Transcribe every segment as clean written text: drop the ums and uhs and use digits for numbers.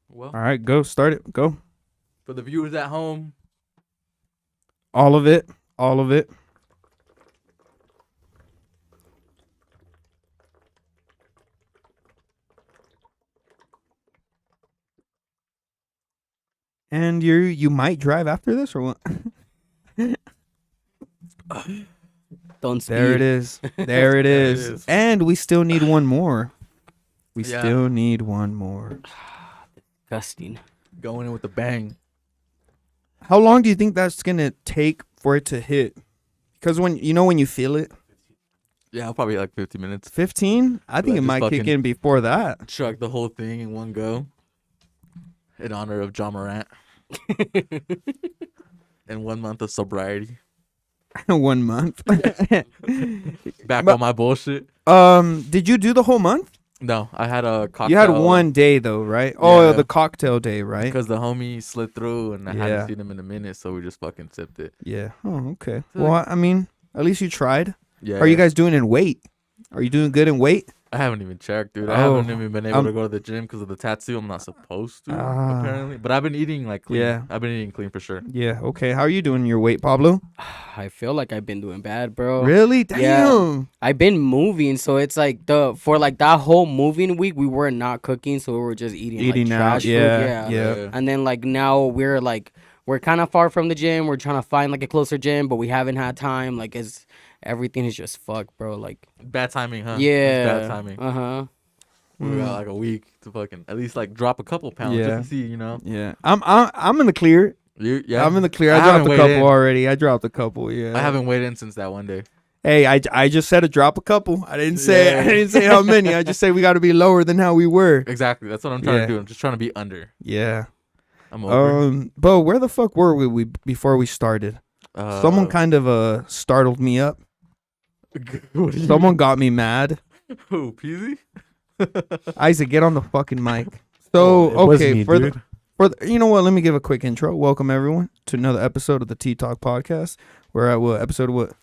Well, All right, go. Start it. Go. for the viewers at home, All of it. All of it. And you might drive after this or what? Don't speed. There it is. There it is. is. And we still need one more. We Yeah. still need one more. Disgusting. going in with a bang. How long do you think that's gonna take for it to hit? Because when you feel it, Yeah, probably like 50 minutes. 15. I think Like it just might kick fucking- in before that. Chuck the whole thing in one go. In honor of John Morant. And 1 month of sobriety. 1 month. Back But- on my bullshit. Did you do the whole month? No, I had a cocktail. You had one day though, right? Oh, Yeah. the cocktail day, right? Because the homie slid through and I Yeah. hadn't seen him in a minute, so we just fucking sipped it. Yeah. Oh, okay. So- Well, I mean, at least you tried. Yeah. Are you guys doing in weight? Are you doing good in weight? I haven't even checked, dude. I Oh, haven't even been able to go to the gym because of the tattoo. I'm not supposed to, Ah. apparently. But I've been eating like clean. Yeah. I've been eating clean for sure. Yeah. Okay. How are you doing in your weight, Pablo? I feel like I've been doing bad, bro. Really? Damn. Yeah. I've been moving, so it's like for that whole moving week, we were not cooking, so we were just eating Eating like, out. trash food. Yeah. Yeah. Yeah. And then like now we're kind of far from the gym. We're trying to find like a closer gym, but we haven't had time. Like everything is just fucked, bro. Like Bad timing, huh? yeah. It's bad timing. Uh-huh. We got like a week to fucking at least like drop a couple pounds Yeah. just to see, you know. Yeah. I'm in the clear. Yeah. I'm in the clear. I I dropped haven't a weighed couple in. already. I dropped a couple. Yeah. I haven't weighed in since that one day. Hey, I just said to drop a couple. I didn't say Yeah. I didn't say how many. I just say we got to be lower than how we were. Exactly. That's what I'm trying Yeah. to do. I'm just trying to be under. Yeah. I'm over. But where the fuck were we before we started? Someone kind of startled me up. What do you Someone got me mad. Who? Peasy? Isaac, get on the fucking mic. So Oh, it was okay, me, for dude. the you know what? Let me give a quick intro. Welcome everyone to another episode of the Tea Talk podcast. We're at what episode? What?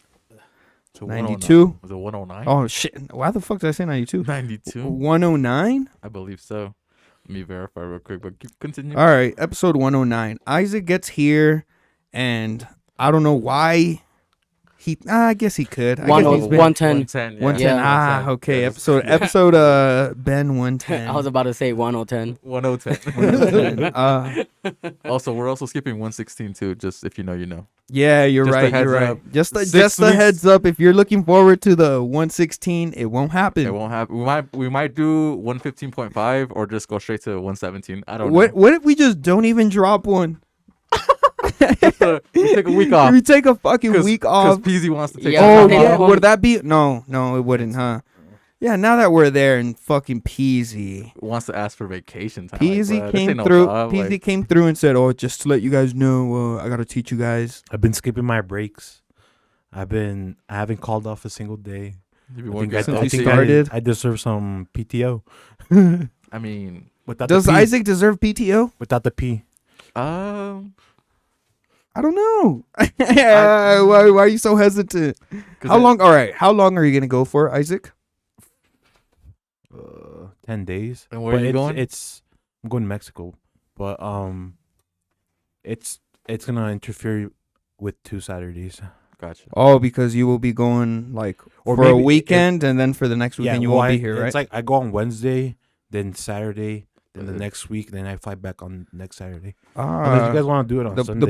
So 92? Was it 109? Oh shit! Why the fuck did I say 92? 92? 109. I believe so. Let me verify real quick, but continue. All right, episode 109. Isaac gets here, and I don't know why. I guess he could. I guess he's been 110. 110. 110. Yeah. Okay. Yeah, Episode Ben 110. I was about to say 1010. 110. 110. Also, we're also skipping 116 too, just if you know, you know. Yeah, you're Just a right. heads You're right. up. Just a 6 weeks. heads up. If you're looking forward to the 116, it won't happen. It won't happen. We might do 115.5 or just go straight to 117. I don't know. What if we just don't even drop one? We take a week off. We take a fucking week off. Because Peasy wants to take Yeah, Oh some time yeah, off. would that be? No, it wouldn't, huh? Yeah, now that we're there in fucking Peasy. wants to ask for vacation time. Peasy like, bro, this ain't came no through. job, Peasy like- came through and said, "Oh, just to let you guys know, I gotta teach you guys." I've been skipping my breaks. I haven't called off a single day. You be I working think, since I, we think started. I deserve some PTO. I mean, Without Does the P, Isaac deserve PTO? without the P. I don't know. Why are you so hesitant? 'cause How it- long? All right. How long are you gonna go for, Isaac? 10 days. And where are But you going? I'm going to Mexico, but it's gonna interfere with 2 Saturdays. Gotcha. Oh, because you will be going like Or for a maybe weekend, and then for the next weekend you well, won't be here, right? It's like I go on Wednesday, then Saturday, then the Uh, next week, then I fly back on next Saturday. Unless you guys want to do it on the Sunday.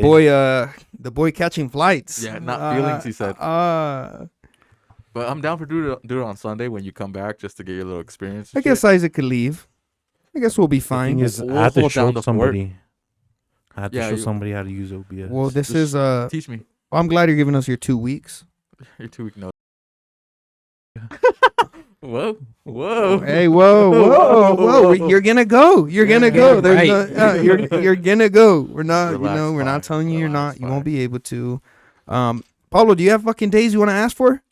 the boy catching flights. Yeah, not feelings, he said. But I'm down for do it on Sunday when you come back just to get your little experience. I and guess shit. Isaac could leave. I guess we'll be The fine. thing is, We'll I have to hold show down the fort. somebody. I have to Yeah, show you- somebody how to use OBS. Well, this Just is teach me. I'm glad you're giving us your 2 weeks. Your 2 week notice. Whoa. Whoa. Hey, whoa! You're gonna go. You're gonna go. There's right. no, you're gonna go. We're not. Relax, we're fine. not telling you you're Relax, not. You won't fine. be able to. Pablo, do you have fucking days you want to ask for?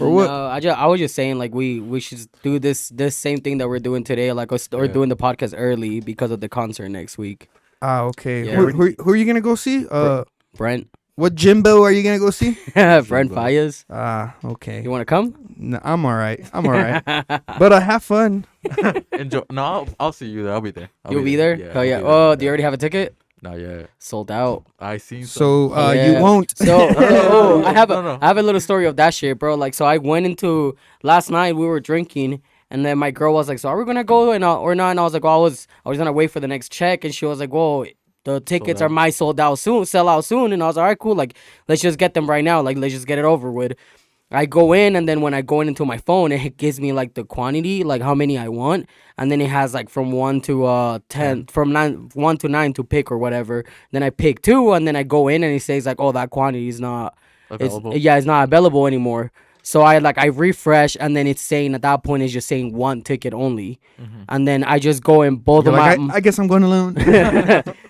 Or what? No, I was just saying like we should do this same thing that we're doing today. Like we're Yeah. doing the podcast early because of the concert next week. Okay. Yeah. Who are you gonna go see? Brent, What Jimbo are you gonna go see? Brent Fayez. Okay. You want to come? No, I'm all right. I'm all right. But have fun. Enjoy. No, I'll see you there. I'll be there. You'll be there? Yeah, Oh I'll yeah. be there. Oh, do you already have a ticket? Not yet. Sold out. I seen. So Yeah. you won't. So I have a No. I have a little story of that shit, bro. Like, so I went into last night. We were drinking, and then my girl was like, "So are we gonna go or not?" And I was like, "Well, I was gonna wait for the next check." And she was like, "Well, the tickets out. are sell out soon." And I was like, "All right, cool. Like, let's just get them right now. Like, let's just get it over with." I go in, and then when I go into my phone, it gives me like the quantity, like how many I want, and then it has like from 1 to 10, from 1 to 9 to pick or whatever. Then I pick 2, and then I go in, and it says like, "Oh, that quantity is not, Available. it's not available anymore." So I refresh, and then it's saying at that point it's just saying 1 ticket only, and then I just go in both You're of like, my. I guess I'm going alone.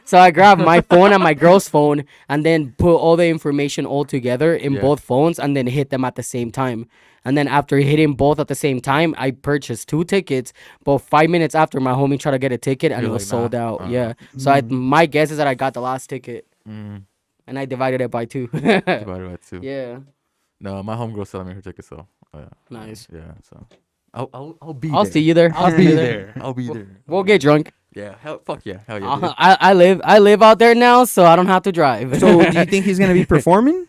So I grab my phone and my girl's phone, and then put all the information all together in Yeah. both phones, and then hit them at the same time. And then after hitting both at the same time, I purchased 2 tickets. But 5 minutes after, my homie tried to get a ticket, and You're it was like, sold nah. out. Yeah. So my guess is that I got the last ticket, Mm, and I divided it by 2. divided by 2. Yeah. No, my homegirl selling me her ticket, so Nice. yeah. So I'll be. I'll there. see you there. I'll be there. I'll be there. We'll get drunk. Yeah. Fuck yeah. Hell yeah. dude. I live out there now, so I don't have to drive. So do you think he's gonna be performing?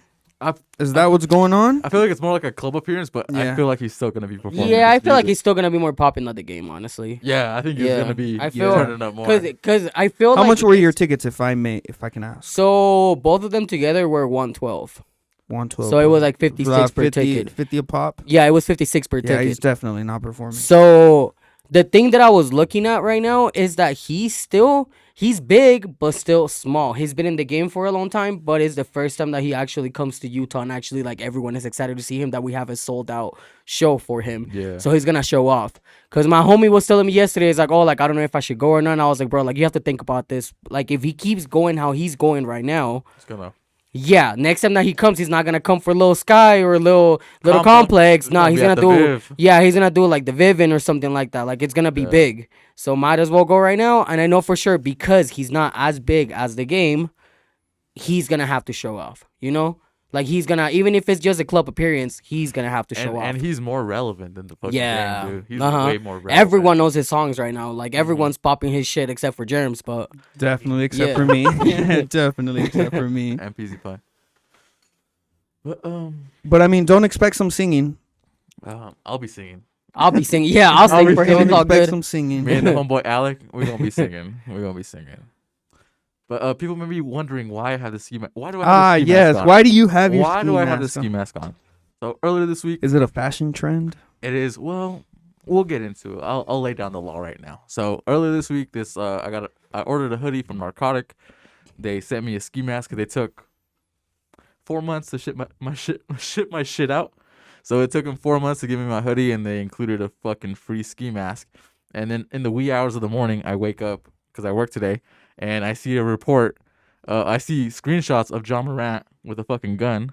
Is that what's going on? I feel like it's more like a club appearance, but I Yeah. feel like he's still gonna be performing. Yeah, I his feel like music. he's still gonna be more popping at the game, honestly. Yeah, I think he's Yeah. gonna be I feel- turning up more. Cause I feel How like much were your tickets, if I can ask? So both of them together were 112. 112. So it was like 56 per 50, ticket. 50 a pop. Yeah, it was 56 per Yeah, he's ticket. definitely not performing. So the thing that I was looking at right now is that he's big but still small. He's been in the game for a long time, but it's the first time that he actually comes to Utah, and actually like everyone is excited to see him, that we have a sold out show for him. Yeah. So he's gonna show off. Cause my homie was telling me yesterday, he's like, "Oh, like I don't know if I should go or not." And I was like, "Bro, like you have to think about this. Like if he keeps going how he's going right now, It's gonna. yeah, next time that he comes, he's not gonna come for Lil Sky or Little Complex. Complex. It's Nah, gonna he's be at gonna the do. Viv. Yeah, he's gonna do like the Vivin or something like that. Like it's gonna be Yeah. big. So might as well go right now. And I know for sure, because he's not as big as the game, he's gonna have to show off. You know, like he's gonna, even if it's just a club appearance, he's gonna have to show off. And he's more relevant than the fucking Yeah. game, dude. He's Uh-huh. way more relevant. Everyone knows his songs right now. Like everyone's popping his shit except for Germs, but Definitely, except Yeah. for me. Definitely, except for me. and PZ Pie. But But I mean, don't expect some singing. I'll be singing. I'll be singing. Yeah, I'll sing for him. Don't It's all expect good. some singing. Me and the homeboy Alec, we're gonna be singing. We're gonna be singing. But people may be wondering why I have the ski mask. Why do I have the ski Yes. mask on? Why do you have your? Why ski do I have the mask ski on? mask on? So earlier this week, Is it a fashion trend? it is. Well, we'll get into it. I'll lay down the law right now. So earlier this week, I ordered a hoodie from Narcotic. They sent me a ski mask. They took 4 months to ship my shit out. So it took them 4 months to give me my hoodie, and they included a fucking free ski mask. And then in the wee hours of the morning, I wake up because I work today, and I see a report. I see screenshots of John Morant with a fucking gun,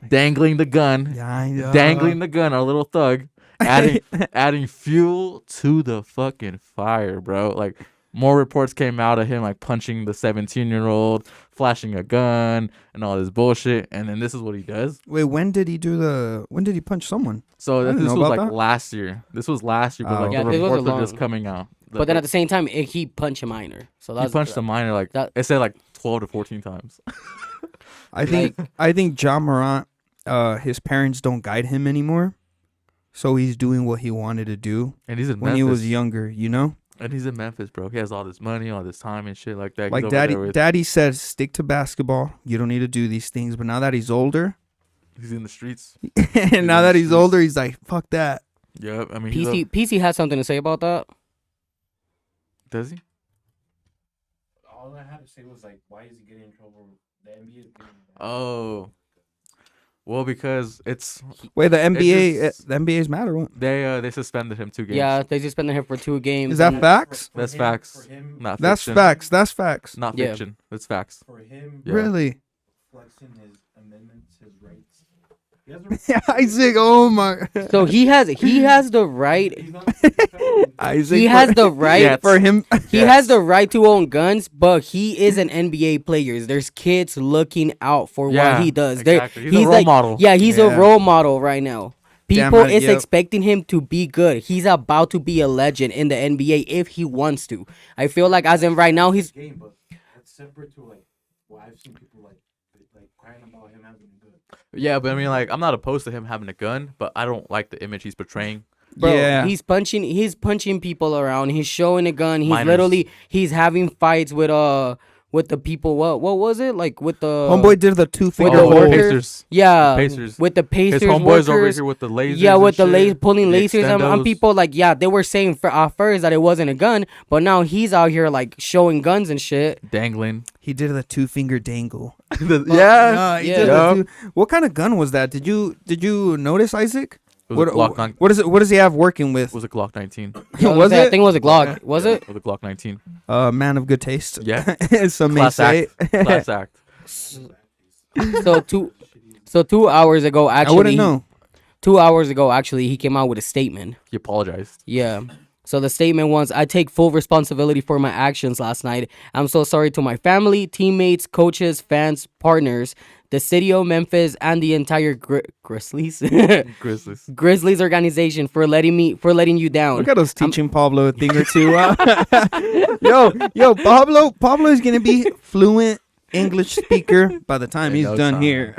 dangling the gun, Yeah, I know. dangling the gun, our little thug, adding fuel to the fucking fire, bro. Like, more reports came out of him, like punching the 17-year-old, flashing a gun, and all this bullshit. And then this is what he does. Wait, when did he punch someone? So I didn't this know was about like that. last year. This was last year, but Oh. like Yeah, the this was a reports are long- just coming out. But then at the same time, he punched a minor. So he that's punched a minor, like that- it said like 12 to 14 times. I think John Morant, his parents don't guide him anymore, so he's doing what he wanted to do And he's in when Memphis. he was younger. You know, And he's in Memphis, bro. He has all this money, all this time and shit like that. He's like over there daddy. with- Daddy said, stick to basketball. You don't need to do these things. But now that he's older, He's in the streets. and now that he's older, he's like, fuck that. Yep. I mean, he's PC has something to say about that. does he? All I had to say was like, why is he getting in trouble? The NBA is getting. Oh. Well, because it's Wait, the NBA, just- the NBA's mad or what? they suspended him 2 games. Yeah, they suspended him for 2 games. Is that and- facts? That's facts. Not That's fiction. facts. That's facts. Not Yeah. fiction. That's facts. For him, Yeah. Really? flexing his amendments, his rights. He has Isaac, oh my. So he has the right. He's not. Isaac, He has the right. Yes. for him. He has the right to own guns, but he is an NBA player. There's kids looking out for Yeah, what he does. exactly. He's a role like, model. Yeah, he's Yeah. a role model right now. Damn People right, is yep. expecting him to be good. He's about to be a legend in the NBA if he wants to. I feel like as in right now he's game, but that's separate to like what I've seen people like crying about him having a good. Yeah, but I mean, like, I'm not opposed to him having a gun, but I don't like the image he's portraying. Bro, yeah. he's punching people around. He's showing a gun. He's Minors. literally he's having fights with the people. What was it like with the Homeboy did the 2-finger the Oh, hold. workers? Pacers. Yeah, Pacers. with the Pacers His homeboys over workers. here with the lasers. Yeah, and with the shit. pulling The lasers on extendos. people. Like, yeah, they were saying first that it wasn't a gun, but now he's out here like showing guns and shit. Dangling. He did the 2-finger dangle. Yeah. He Yeah. did Yeah. what kind of gun was that? Did you notice, Isaac? It was a Glock 9. What is it? What does he have working with? It was a Glock 19. Was I it? think it was a Glock. Was it? It was a Glock 19. Man of good taste. Yeah. Some may Class say. act. Class act. So 2 hours ago, I actually, wouldn't know. 2 hours ago, actually, he came out with a statement. He apologized. Yeah. So the statement was, I take full responsibility for my actions last night. I'm so sorry to my family, teammates, coaches, fans, partners, the city of Memphis, and the entire Grizzlies Grizzlies. Grizzlies organization for letting you down. Look at us teaching Pablo a thing or two. Yo, Pablo is gonna be fluent English speaker by the time In he's no done time. here.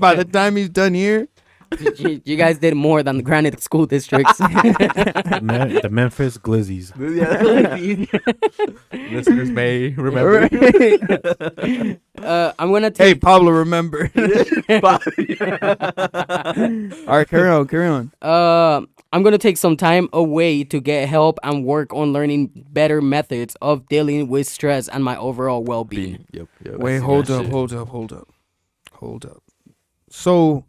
By the time he's done here, You guys did more than the Granite School Districts. The Memphis Glizzies. Listeners may remember. I'm gonna hey take. Pablo, remember. All right, carry on. I'm gonna take some time away to get help and work on learning better methods of dealing with stress and my overall well-being. Yep. Wait, hold up. So,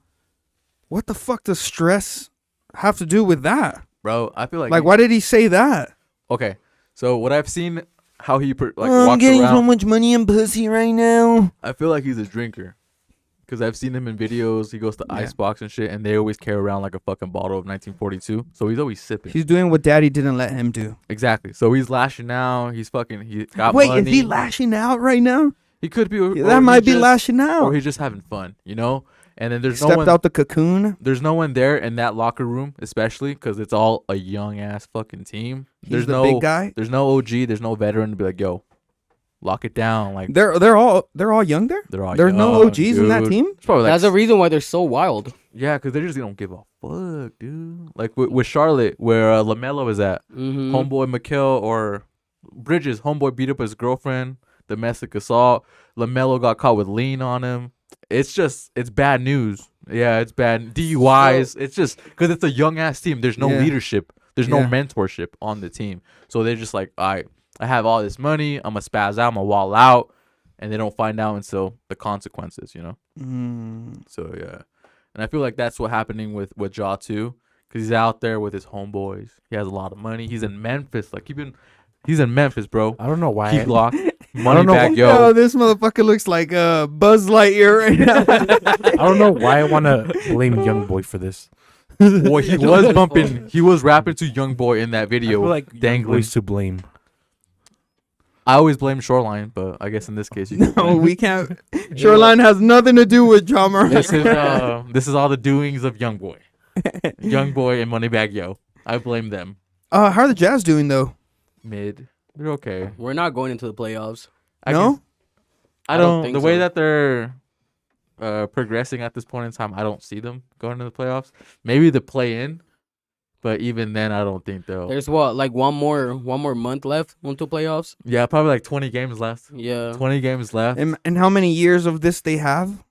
what the fuck does stress have to do with that? Bro, I feel like Like, why did he say that? Okay, so what I've seen, how he I'm walks getting so around, much money and pussy right now. I feel like he's a drinker. Because I've seen him in videos. He goes to Yeah. Icebox and shit, and they always carry around like a fucking bottle of 1942. So he's always sipping. He's doing what Daddy didn't let him do. Exactly. So he's lashing out. He got Wait, money. is he lashing out right now? He could be. Or That he might be just- lashing out. Or he's just having fun, you know? And then there's no Stepped one. out the cocoon. There's no one there in that locker room, especially because it's all a young ass fucking team. He's There's the no big guy. There's no OG. There's no veteran to be like, yo, lock it down. Like They're all young there. they're all. There's no young, OGs in that dude. team. It's probably like That's the reason why they're so wild. yeah, because they just don't give a fuck, dude. Like with Charlotte, where Lamelo is at, Mm-hmm. homeboy Mikal or Bridges, homeboy beat up his girlfriend, domestic assault. Lamelo got caught with lean on him. It's bad news. Yeah, it's bad DUIs. It's just because it's a young ass team. There's no Yeah. leadership. There's no Yeah. mentorship on the team. So they're just like, all right, I have all this money. I'm gonna spaz out. I'm gonna wall out, and they don't find out until the consequences. You know. So yeah, and I feel like that's what happening with Ja too, because he's out there with his homeboys. He has a lot of money. He's in Memphis. Like he's in Memphis, bro. I don't know why. Keep locked. Money know back, why- Yo, yo. this motherfucker looks like Buzz Lightyear right now. I don't know why I want to blame Young Boy for this. Boy, he was bumping. He was rapping to Young Boy in that I video. feel like Young dangling. Boy's to blame. I always blame Shoreline, but I guess in this case, you can No, we can't. Shoreline has nothing to do with John Moran. this is all the doings of Young Boy, Young Boy and Moneybag Yo. I blame them. How are the Jazz doing though? Mid, they're okay. We're not going into the playoffs. I No? guess- I I don't don't. think The way so. that they're progressing at this point in time, I don't see them going to the playoffs. Maybe the play in, but even then, I don't think they'll. There's like one more month left until playoffs. Yeah, probably like 20 games left. Yeah. 20 games left. And how many years of this they have?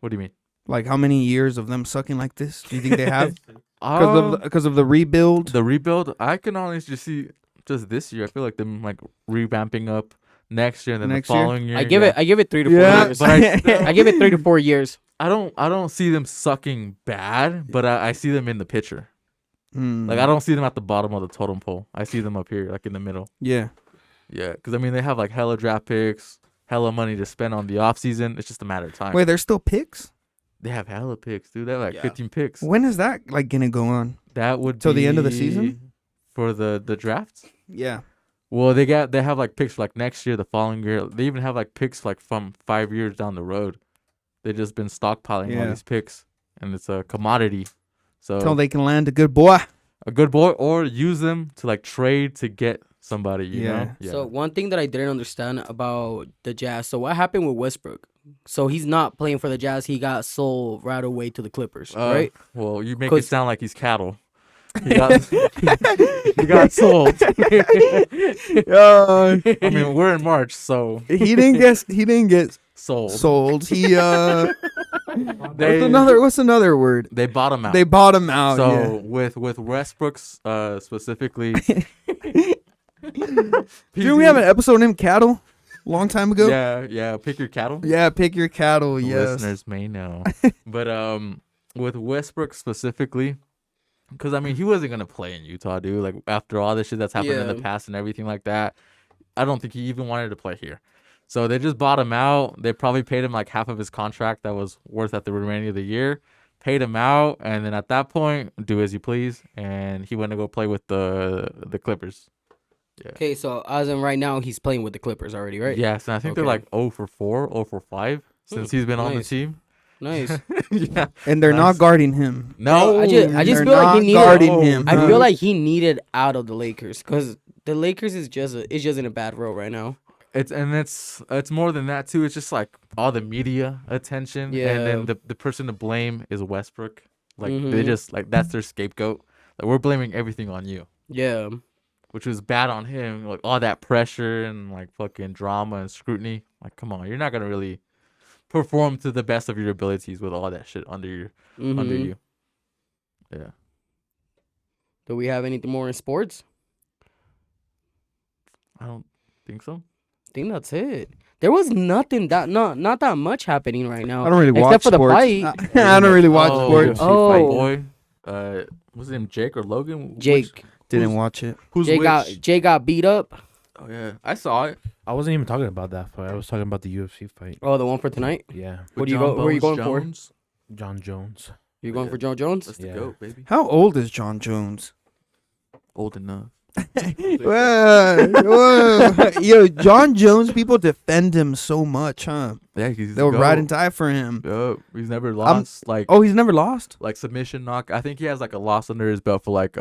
What do you mean? Like how many years of them sucking like this? Do you think they have? Uh, Because of the rebuild. the rebuild, I can honestly see just this year. I feel like them like revamping up next year and then Next the year? following year. I give yeah. it 3 to 4 Yeah. years. But I still- I give it 3 to 4 years. I don't see them sucking bad, but I see them in the picture. Hmm. Like I don't see them at the bottom of the totem pole. I see them up here, like in the middle. Yeah. Yeah, because I mean they have like hella draft picks, hella money to spend on the off season. It's just a matter of time. Wait, there's still picks? They have hella picks, dude. They have like Yeah. 15 picks. When is that like gonna go on? That would Till the end of the be season? for the drafts. Yeah. Well, they have like picks for like next year, the following year. They even have like picks like from 5 years down the road. They just been stockpiling all Yeah. these picks, and it's a commodity. So Until they can land a good boy. a good boy, or use them to like trade to get somebody. You know. Yeah. So one thing that I didn't understand about the Jazz. So what happened with Westbrook? So he's not playing for the Jazz. He got sold right away to the Clippers, right? Well, you make it 'Cause- sound like he's cattle. He got, he got sold. I mean, we're in March, so he didn't get sold. sold. He They- what's another word? They bought him out. They bought him out. so yeah. with Westbrook's specifically. Didn't we have an episode named Cattle? Long time ago. Yeah. Pick your cattle. Yeah, pick your cattle. Yes. Listeners may know, but with Westbrook specifically, because I mean he wasn't gonna play in Utah, dude. Like after all this shit that's happened in the Yeah. past and everything like that, I don't think he even wanted to play here. So they just bought him out. They probably paid him like half of his contract that was worth at the remaining of the year. Paid him out, and then at that point, do as you please. And he went to go play with the Clippers. Okay, so as in right now, he's playing with the Clippers already, right? Yes, and I think they're Okay. like 0 for 4, 0 for 5 since he's been on the nice. team. Nice. Yeah. And they're Nice. not guarding him. No, I just They're feel like not he needed. guarding him. I huh? feel like he needed out of the Lakers because the Lakers is just in a bad row right now. It's more than that too. It's just like all the media attention, Yeah. and then the person to blame is Westbrook. Like they Mhm. just like that's their scapegoat. Like we're blaming everything on you, Yeah. which was bad on him. Like all that pressure and like fucking drama and scrutiny. Like come on, you're not gonna really perform to the best of your abilities with all that shit under Mhm. you. Yeah. Do we have anything more in sports? I don't think so. I think that's it. There was nothing not that much happening right now. I don't really Except watch for the sports. fight. I don't really watch Oh, sports. UFC Oh. fight boy. Was his name Jake or Logan? Jake. Didn't watch it. Who's Jay got beat up. Oh yeah, I saw it. I wasn't even talking about that fight. I was talking about the UFC fight. Oh, the one for tonight. Yeah, What do you go? Where are you going for? Jones. John Jones. You going Yeah. for Joe Jones? That's the Yeah. goat, baby. How old is John Jones? Old enough. Yo, John Jones, people defend him so much, huh? Yeah, he's They'll the ride goat. and die for him. Yup, he's never lost. Oh, he's never lost? Like submission knock. I think he has like a loss under his belt for like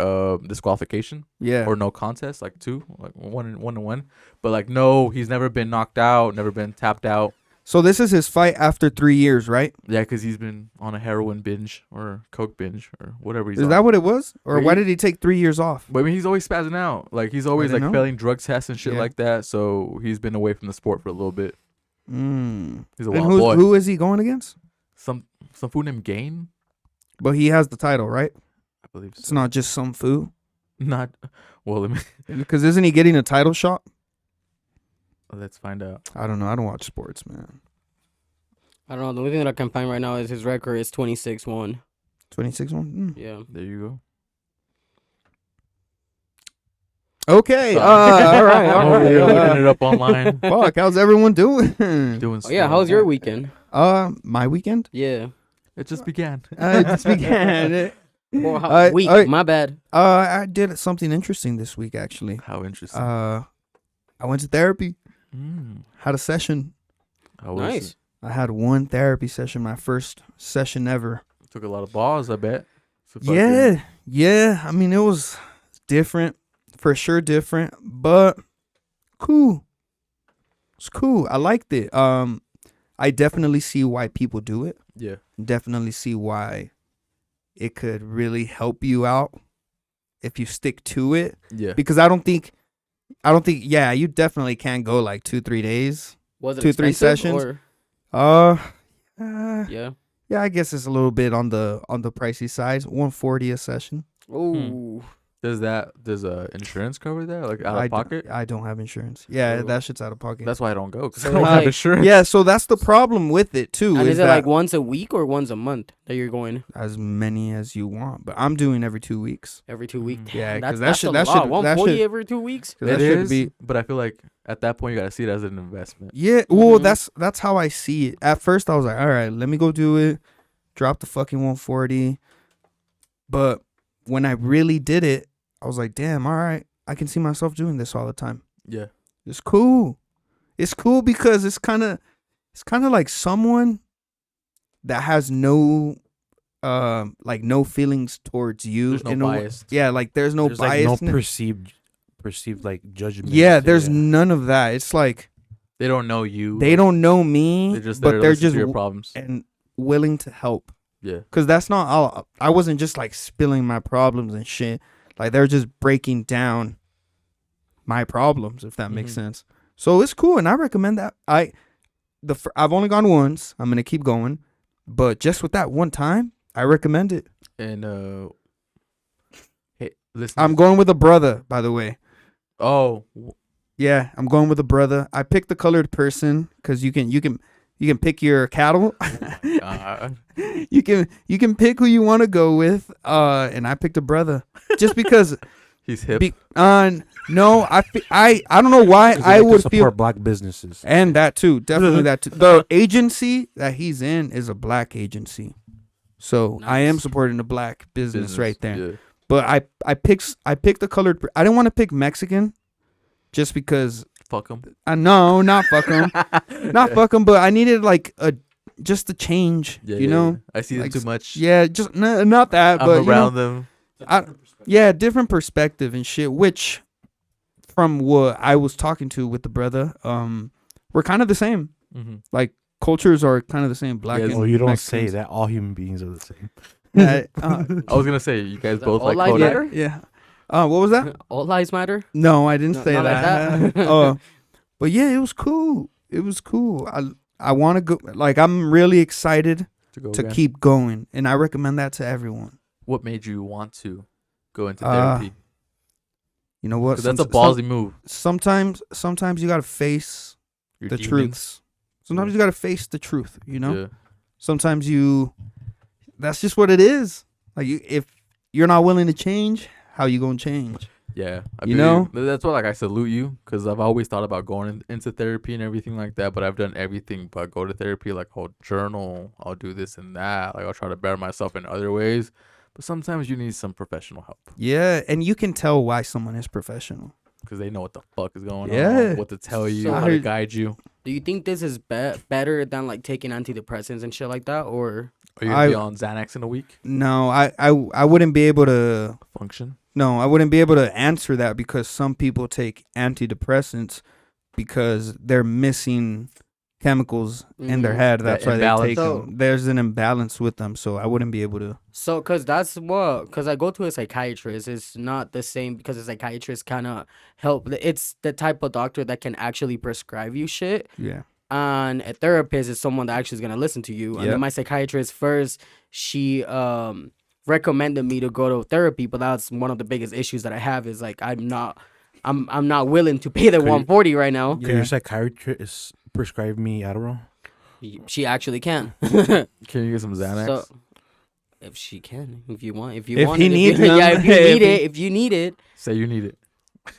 disqualification Yeah. or no contest, like 2, like 1-1. But like no, he's never been knocked out, never been tapped out. So this is his fight after 3 years, right? Yeah, because he's been on a heroin binge or coke binge or whatever he's Is on. that what it was? Or Really? why did he take 3 years off? But I mean, he's always spazzing out. Like he's always like didn't know. failing drug tests and shit Yeah. like that. So he's been away from the sport for a little bit. Mm. He's a And wild boy. who is he going against? Some food named Gain, But he has the title, right? I believe. It's So. not just some foo. Not. Well, Because isn't he getting a title shot? let's find out. I don't know. I don't watch sports, man. I don't know. The only thing that I can find right now is his record is 26-1. 26-1? Yeah. There you go. Okay. So- All right. Oh, All we're looking right. it up online. Fuck, how's everyone doing? Doing. Oh yeah. stuff. How's your weekend? My weekend? Yeah. It just began. Just began. Or week. I- My bad. I did something interesting this week, actually. How interesting. I went to therapy. Had a session. How was Nice. it? I had one therapy session, my first session ever. Took a lot of balls, I bet. So fucking- Yeah. I mean, it was different, for sure different, but cool. It's cool. I liked it. I definitely see why people do it. Yeah. Definitely see why it could really help you out if you stick to it. Yeah. Because I don't think, yeah, you definitely can't go like 2-3 days. Was it 2-3 expensive, sessions? or- Yeah, Yeah. I guess it's a little bit on the pricey side. $140 a session. Ooh. Does insurance cover that? Like out I of pocket? I don't have insurance. Yeah, Oh. that shit's out of pocket. That's why I don't go because So I don't it's have like- insurance. Yeah, so that's the problem with it too. And is it that like once a week or once a month that you're going? as many as you want, but I'm doing every 2 weeks. Every 2 weeks? Mm. Yeah, Damn, 'cause that's a that lot. should- 140 every 2 weeks? 'Cause It that should is, be but I feel like at that point you gotta see it as an investment. yeah. Well, Mhm. that's how I see it. At first, I was like, all right, let me go do it. Drop the fucking 140. But when I really did it, I was like, damn, all right, I can see myself doing this all the time. Yeah. It's cool. It's cool because it's kind of like someone that has no like no feelings towards you. There's no in a way. bias. Yeah, like there's no There's bias. like no perceived like judgment. Yeah, there's none of that. It's like They don't know you. they don't know me, They're just there but to they're listen just to your problems. and willing to help. Yeah. Cause that's not all. I wasn't just like spilling my problems and shit. Like they're just breaking down my problems, if that makes Mhm. sense. So it's cool, and I recommend that. I've only gone once. I'm gonna keep going, but just with that one time, I recommend it. And hey, listen. I'm going with a brother, by the way. Oh, Yeah, I'm going with a brother. I picked the colored person because you can pick your cattle. you can pick who you want to go with. And I picked a brother just because. he's hip. No, I don't know why I would support feel, black businesses. and that too, definitely that too. The agency that he's in is a black agency, so I am Nice. supporting a black business right there. Yeah. But I picked the colored. I didn't want to pick Mexican, just because Fuck him. I know not fuck them, not fuck them. But I needed like just a change, Yeah, you know. I see them like, too much. Yeah, just not that, I'm but around them. yeah, different perspective and shit. Which, from what I was talking to with the brother, we're kind of the same. Mm-hmm. Like cultures are kind of the same. Black. Yes. and Well, you don't Mexicans. say that. All human beings are the same. I was gonna say you guys that both all like lives Kodak. matter? Yeah. What was that? All lives matter. No, I didn't No, say not like that. that. But yeah, it was cool. It was cool. I want to go. Like I'm really excited To go to again. keep going, and I recommend that to everyone. What made you want to go into Uh, therapy? You know what? 'Cause that's a ballsy move. Sometimes you gotta face Your the demons. truths. Sometimes you gotta face the truth. You know. Yeah. Sometimes that's just what it is. Like if you're not willing to change, how you gonna change? Yeah, You know? that's why I salute you because I've always thought about going into therapy and everything like that, but I've done everything but go to therapy. Like I'll journal, I'll do this and that. Like I'll try to better myself in other ways, but sometimes you need some professional help Yeah, and you can tell why someone is professional. because they know what the fuck is going Yeah. on, what to tell you, So how I to heard- guide you. Do you think this is better than like taking antidepressants and shit like that, or Are you gonna be I- on Xanax in a week? No, I wouldn't be able to. Function? No, I wouldn't be able to answer that because some people take antidepressants because they're missing chemicals in their Mhm. head. That's why they imbalance. take So- them. There's an imbalance with them, so I wouldn't be able to. so? Cause I go to a psychiatrist. It's not the same because a psychiatrist kind of help. It's the type of doctor that can actually prescribe you shit. Yeah. And a therapist is someone that actually is gonna listen to you. And Yep. then my psychiatrist first, she recommended me to go to therapy, but that's one of the biggest issues that I have is like I'm not willing to pay the Could you- 140 right now. Can your psychiatrist prescribe me Adderall? She actually can. Can you get some Xanax? So, if she can, if you want, if you If want he it, needs if you, them. yeah, if you If need he- it, if you need it, Say you need it.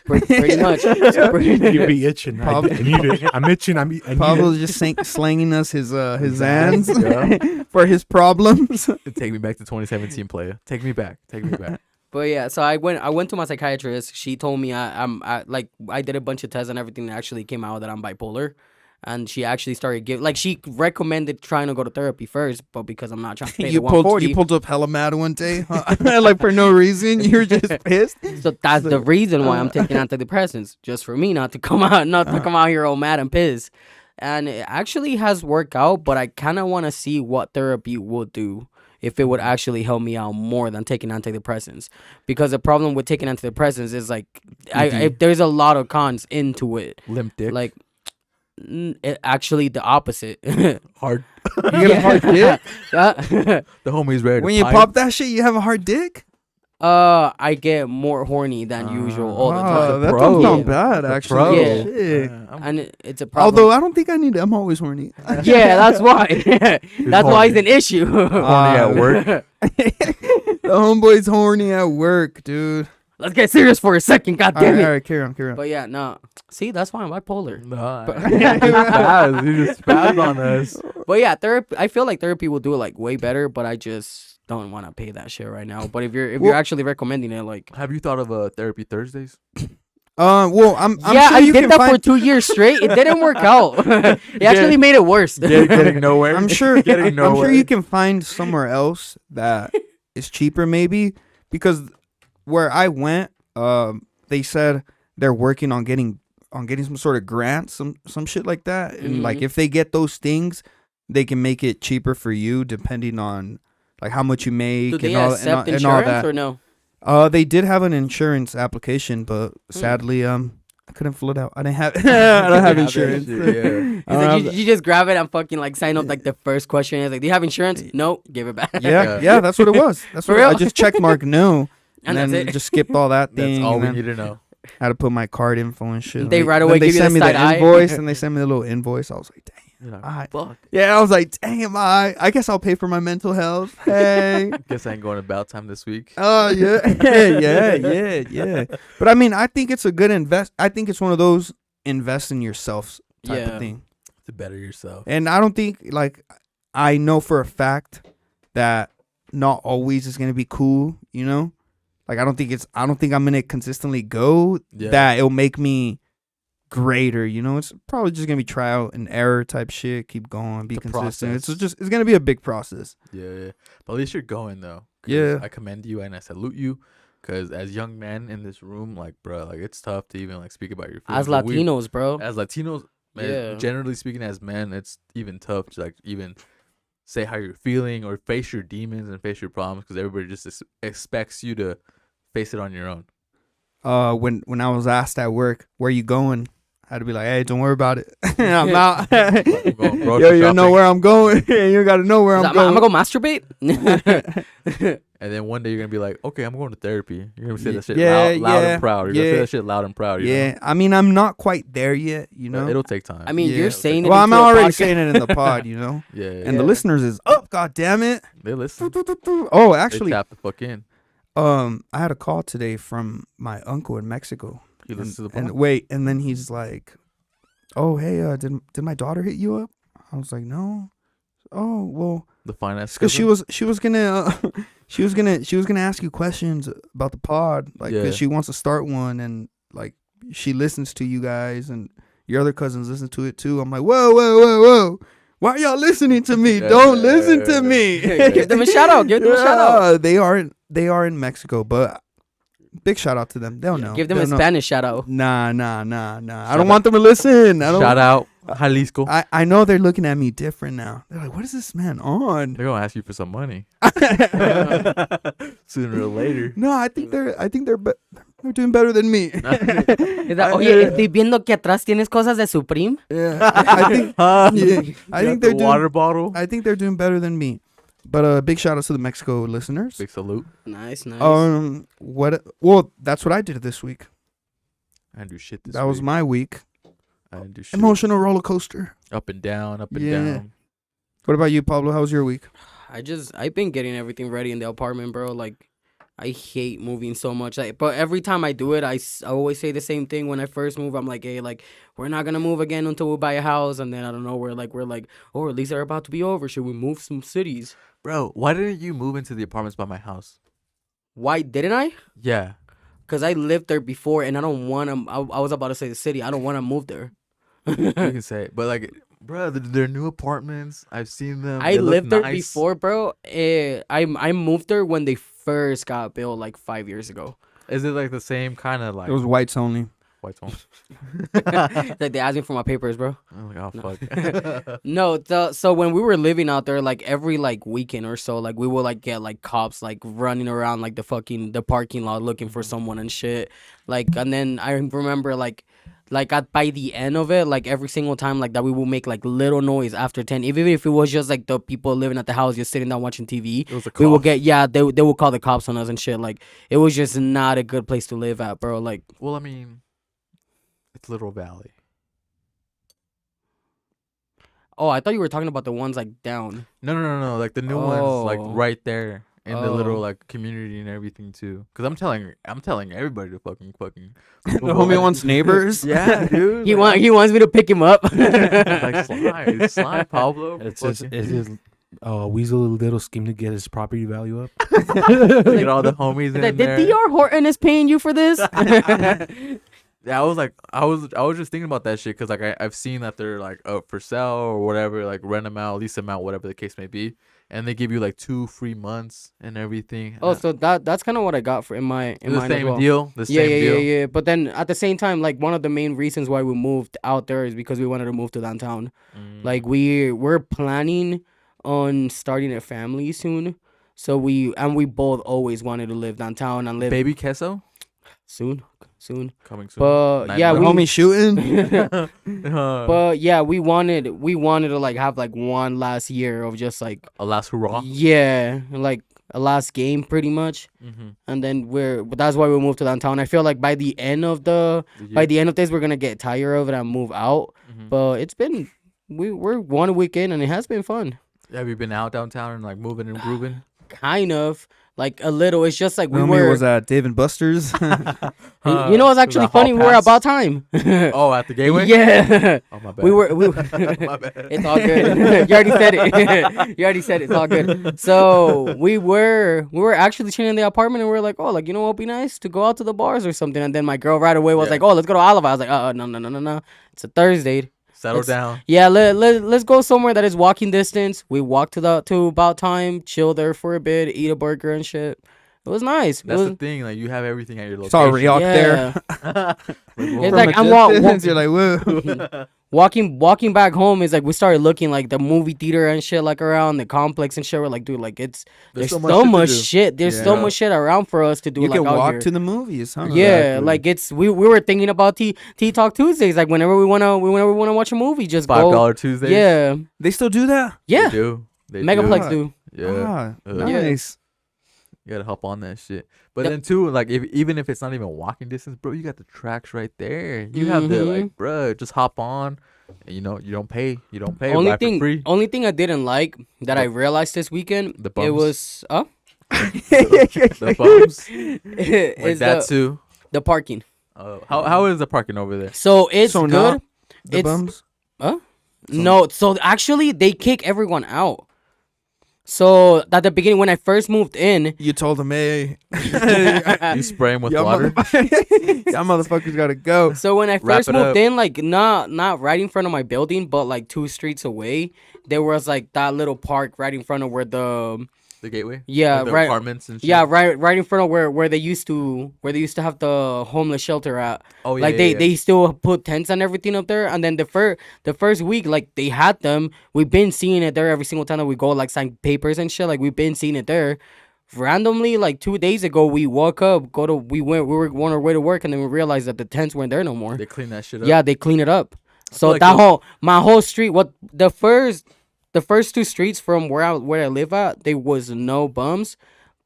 pretty much. You be itching. I Pablo- need it. I'm itching. I need Pablo's it. just slanging us his hands Yeah. for his problems. Take me back to 2017, player. Take me back. Take me back. But yeah, so I went to my psychiatrist. She told me I did a bunch of tests and everything that actually came out that I'm bipolar. And she actually started she recommended trying to go to therapy first, but because I'm not trying to pay the you 140, pulled up hella mad one day, huh? Like for no reason. You're just pissed. so that's the reason why I'm taking antidepressants, just for me not to come out here all mad and pissed. And it actually has worked out, but I kind of want to see what therapy would do if it would actually help me out more than taking antidepressants. Because the problem with taking antidepressants is there's a lot of cons into it. Limp dick. Like, actually the opposite. hard. You get a hard dick The homie's ready. when to you fight. pop that shit. You have a hard dick. I get more horny than usual all the Oh, time. that pro. don't sound Yeah. bad, The actually. pro. Yeah. Shit. And it's a problem. Although I don't think I need it. I'm always horny. yeah, that's why. That's why it's an issue. Horny at work. The homeboy's horny at work, dude. Let's get serious for a second. God All damn right, it. all right, carry on. But yeah, no. See, that's why I'm bipolar. Nah, you just spazzed on us. But yeah, therapy. I feel like therapy will do it like way better, but I just don't want to pay that shit right now. But if you're Well- actually recommending it, like Have you thought of therapy Thursdays? Well, I'm yeah, sure I you did can that for find. 2 years straight. It didn't work out. It actually made it worse. Getting nowhere. I'm sure. Getting I'm nowhere. sure you can find somewhere else that is cheaper, maybe, because where I went, they said they're working on getting some sort of grant, some shit like that, and like Mhm. if they get those things, they can make it cheaper for you depending on like how much you make Do they and all accept and all insurance that. or no? They did have an insurance application, but Hmm. sadly, I couldn't fill it out. I didn't have. I don't have that insurance. shit, yeah. I He's don't like, have you just grab it and fucking like sign up like the first question. It's like, do you have insurance? No, give it back. Yeah, Yeah. that's what it was. That's For what I real? just checked mark no, And then that's it. just skipped all that thing. That's all and we then need to know. had to put my card info and shit. They right then away they give you sent the me side eye. invoice, and they sent me the little invoice. I was like, damn. You're like, Alright. fuck. Yeah, I was like, damn. I guess I'll pay for my mental health. Hey. Guess I ain't going to bout time this week. Oh yeah, yeah. But I mean, I think it's a good invest. I think it's one of those invest in yourself type Yeah. of thing. To better yourself. And I don't think like I know for a fact that not always is gonna be cool. You know, like I don't think I'm gonna consistently go Yeah. that it'll make me greater. You know, it's probably just gonna be trial and error type shit. Keep going, be It's a consistent. process. It's gonna be a big process. Yeah. But at least you're going though. 'Cause Yeah. I commend you and I salute you. Cause as young men in this room, like, bro, like it's tough to even like speak about your feelings. As But we- Latinos, bro. as Latinos, man, Yeah. generally speaking, as men, it's even tough to like even say how you're feeling or face your demons and face your problems because everybody just expects you to face it on your own. When I was asked at work, where you going? I had to be like, hey, don't worry about it. I'm out. going grocery Yo, you know shopping. where I'm going. You gotta know where I'm I'm going. gonna go masturbate. And then one day you're gonna be like, okay, I'm going to therapy. You're gonna say that shit Yeah, loud yeah, and proud. You're gonna yeah. say that shit loud and proud. You Yeah, know? I mean, I'm not quite there yet, you know. It'll take time. I mean, Yeah. you're saying it. Well, I'm into a already podcast. saying it in the pod, you know. yeah, And the listeners is up. God damn it. they listen. Oh, They actually, tap the fuck in. I had a call today from my uncle in Mexico. He listens to the And pod. wait, and then he's like, "Oh, hey, did my daughter hit you up?" I was like, "No." Oh, well, The finance. because she was gonna she was gonna ask you questions about the pod, like, Yeah. because she wants to start one, and like she listens to you guys, and your other cousins listen to it too. I'm like, whoa, why are y'all listening to me? Yeah. Don't listen to me. Give them a shout out. Give them a shout out. They are in Mexico, but big shout out to them. They'll know. Give them a They'll know. Spanish shout out. Nah. I don't want them to listen. I don't. Shout out Jalisco. I know they're looking at me different now. They're like, what is this man on? They're gonna ask you for some money sooner or later. No, I think they're doing better than me. Es that, Oye, estoy viendo que atrás tienes cosas de Supreme. Yeah, I think I You think got they're the water bottle. I think they're doing better than me. But big shout out to the Mexico listeners. Big salute. Nice. What? Well, that's what I did this week. I didn't do shit this That was week. my week. I didn't do shit. Emotional roller coaster. Up and down, up and Yeah. down. What about you, Pablo? How was your week? I've been getting everything ready in the apartment, bro. Like, I hate moving so much. Like, but every time I do it, I always say the same thing. When I first move, I'm like, hey, like, we're not gonna move again until we buy a house. And then I don't know, we're like, oh, at least they're about to be over. Should we move some cities? Bro, why didn't you move into the apartments by my house? Why didn't I? Yeah. Cause I lived there before, and I don't want to. I was about to say the city. I don't want to move there. You can say it. But like, bro, they're new apartments. I've seen them. I They look lived there nice. before, bro. I moved there when they first got built, like 5 years ago. Is it like the same kind of like It was whites only. white tone? Like, they asked me for my papers, bro. I'm like, oh fuck. No, so when we were living out there, like every like weekend or so, like we would like get like cops like running around like the parking lot looking for someone and shit. Like, and then I remember like by the end of it, like every single time like that we would make like little noise after 10, even if it was just like the people living at the house just sitting down watching TV. It was a We will cough. get they would call the cops on us and shit. Like, it was just not a good place to live at, bro. Like, Well, I mean, it's Little Valley. oh, I thought you were talking about the ones like down. No. Like the new ones, like Oh. right there in the little Oh. like community and everything too. Cause I'm telling everybody to fucking. The homie wants neighbors. Yeah, dude. He wants me to pick him up. like slide, Pablo. It's just fucking- it's his weasel little scheme to get his property value up. get all the homies in Did there. DR Horton is paying you for this? Yeah, I was just thinking about that shit because like I've seen that they're like up for sale or whatever, like rent them out, lease them out, whatever the case may be, and they give you like 2 free months and everything. Oh, so that's kind of what I got for in mine the as same well. deal. The Yeah, same yeah, deal. yeah. But then at the same time, like one of the main reasons why we moved out there is because we wanted to move to downtown. Like we're planning on starting a family soon. So we both always wanted to live downtown and live Baby queso soon. coming soon. But yeah, The we homie shooting. but yeah, we wanted to like have like one last year of just like a last hurrah. yeah, like a last game pretty much. And then but that's why we moved to downtown. I feel like by the end of this we're gonna get tired of it and move out. But it's been we're 1 weekend and it has been fun. Have you been out downtown and like moving and grooving? Kind of like a little. It's just like we Homie were. was at Dave and Buster's. You know what's actually the hall funny? We were pass? about time. Oh, at the gateway. Yeah. Oh my bad. We were. My bad. It's all good. You already said it. You already said it. It's all good. So we were actually chilling in the apartment and we were like, oh, like you know what'd be nice to go out to the bars or something. And then my girl right away was Yeah. like, oh, let's go to Olive. I was like, no. It's a Thursday. Settle It's- down. Yeah, let's go somewhere that is walking distance. We walked to about time, chill there for a bit, eat a burger and shit. It was nice. That's it the was, thing. Like you have everything at your location. Saw Ryok there. yeah. Like, It's well, like From I'm a distance, you're like, whoa. walking back home is like we started looking like the movie theater and shit like around the complex and shit. We're like, dude, like there's so much to do. shit. There's so Yeah. much shit around for us to do. You like can out walk here. to the movies, huh? Yeah, Exactly. like we were thinking about T Talk Tuesdays. Like whenever we wanna watch a movie, just go. $5 Tuesdays. Yeah, They still do that? yeah. They do. They Megaplex do. do. Yeah. Ah, Yeah. nice. You gotta hop on that shit. But Yep. then too, like even if it's not even walking distance, bro, you got the tracks right there. You have the like, bro, just hop on. And, you don't pay. You don't pay. Only Ride for free. only thing I didn't like that I What? realized this weekend, The it bums. was The bums. Like is that too. the parking. How is the parking over there? So it's So good. now the It's- bums? No, so actually they kick everyone out. So at the beginning when I first moved in, You told them, hey, You spray them with y'all water. y'all motherfuckers gotta go. so when I Wrap first it moved up. in, like not right in front of my building, but like 2 streets away, there was like that little park right in front of where the The gateway. Yeah, Like the right. Apartments and shit. yeah right in front of where they used to have the homeless shelter at. Oh yeah. Like yeah, yeah. they still put tents and everything up there, and then the first week like they had them. We've been seeing it there every single time that we go like sign papers and shit. Like we've been seeing it there. Randomly, like 2 days ago, we woke up, we were on our way to work, and then we realized that the tents weren't there no more. They clean that shit up. Yeah, they clean it up. So like that those- my whole street, the first 2 streets from where I live at, there was no bums,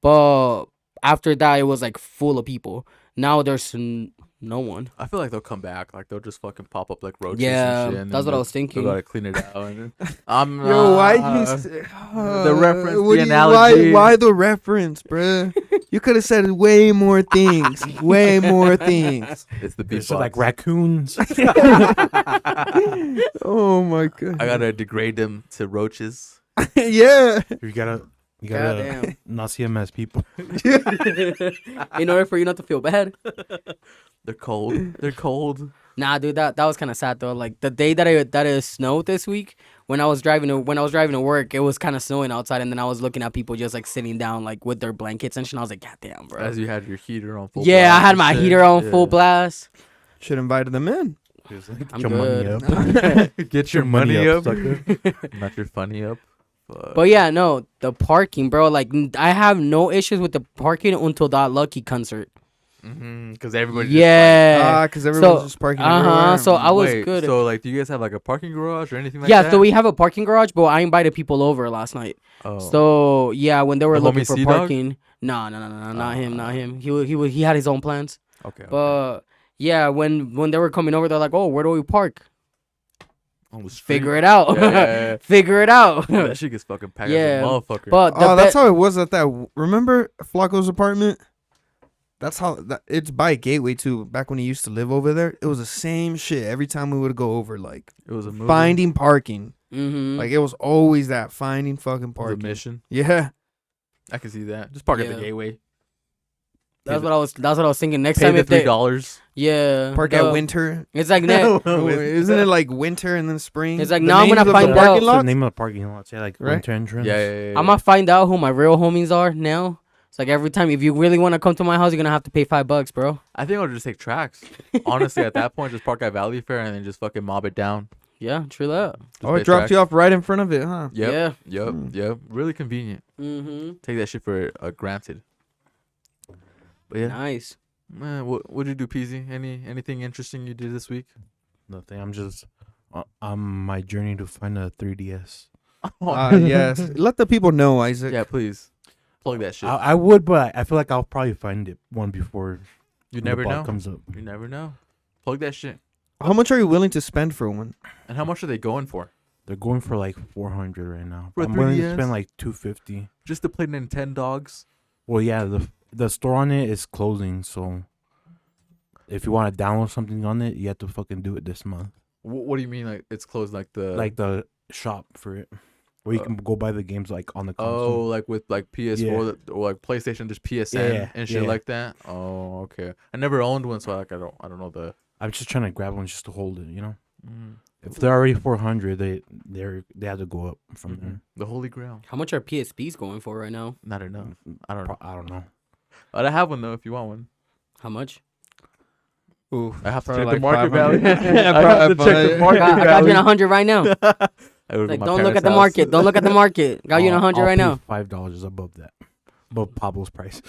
but after that it was like full of people. Now there's no one. I feel like they'll come back. Like they'll just fucking pop up like roaches. Yeah, and shit, and that's then what I was They thinking. gotta clean it out. And then, Yo, why the reference, what the do you- analogy. Why the reference, bruh? You could have said way more things. Way more things. It's the So beatbox. like raccoons. Oh my god. I gotta degrade them to roaches. Yeah. you gotta Goddamn. not see them as people. In order for you not to feel bad. They're cold. They're cold. Nah, dude, that was kind of sad though. Like the day that it snowed this week, when I was driving to work, it was kind of snowing outside, and then I was looking at people just like sitting down like with their blankets and shit. And I was like, God damn, bro. As you had your heater on full. Yeah, I blast had and my shit. heater on Yeah. full blast. Should invited them in. I'm Your good. money up. Get your money up. sucker. Not your funny up. But But yeah, no, the parking, bro. Like I have no issues with the parking until that Lucky concert. because everybody. Yeah. Because everyone's So- just parking Uh-huh, everywhere. so I was Wait, good. So like, do you guys have like a parking garage or anything like Yeah, that? so we have a parking garage, but I invited people over last night. Oh. So yeah, when they were The looking homie for C-Dog? parking, no, not him. He had his own plans. okay. But yeah, when they were coming over, they're like, "Oh, where do we park? On the street. Figure it out. Yeah. Figure it out." That shit gets fucking packed Yeah, as a motherfucker. But Oh, that's how it was at that. Remember Flacco's apartment? That's how it's by Gateway too. Back when he used to live over there, it was the same shit every time we would go over. Like it was a movie. finding parking. Mm-hmm. Like it was always that finding fucking It was a parking. mission. Yeah. I can see that. Just park at Yeah. the gateway. That's what I was thinking. Next Pay time the if they, $3. yeah, Park the- at winter. It's like that. Isn't it like winter and then spring? It's like, The now I'm names gonna of the find parking out. That's the lots? name of the parking lots. Yeah, like Right? winter entrance. Yeah. I'm gonna find out who my real homies are now. It's like every time, if you really want to come to my house, you're gonna have to pay $5, bro. I think I'll just take tracks. Honestly, at that point, just park at Valley Fair and then just fucking mob it down. Yeah, true that. Just Oh, pay it dropped tracks. you off right in front of it, huh? Yep. Yeah. Yep. Really convenient. Mm-hmm. Take that shit for granted. But yeah, Nice. man, what'd you do, PZ? Anything interesting you did this week? Nothing. I'm just on my journey to find a 3DS. Yes. Let the people know, Isaac. Yeah, please plug that shit. I would, but I feel like I'll probably find it one before You the never ball know. comes up. You never know. Plug that shit. How much are you willing to spend for one? And how much are they going for? They're going for like 400 right now. For a I'm willing to 3DS? spend like 250. Just to play Nintendogs? Well, yeah, the store on it is closing, so if you want to download something on it, you have to fucking do it this month. What do you mean? Like it's closed? Like the Like the shop for it, where you can go buy the games like on the oh, console. like with like PS4 or like PlayStation, just PSN Yeah, and shit yeah. like that. Oh, okay. I never owned one, so like I don't know the. I'm just trying to grab one just to hold it, you know. Mm, If they're already 400, they have to go up from there. the Holy Grail. How much are PSPs going for right now? Not enough. I don't know. I don't know. But I have one though. If you want one, How much? Ooh, I have to probably check the market 500. value. Yeah, I have to check the probably. market I got you in value. 100 right now. I would go to Like, my don't look parents' at the house. market. Don't look at the market. Got you in 100 I'll right pay now. $5 above that, above Pablo's price.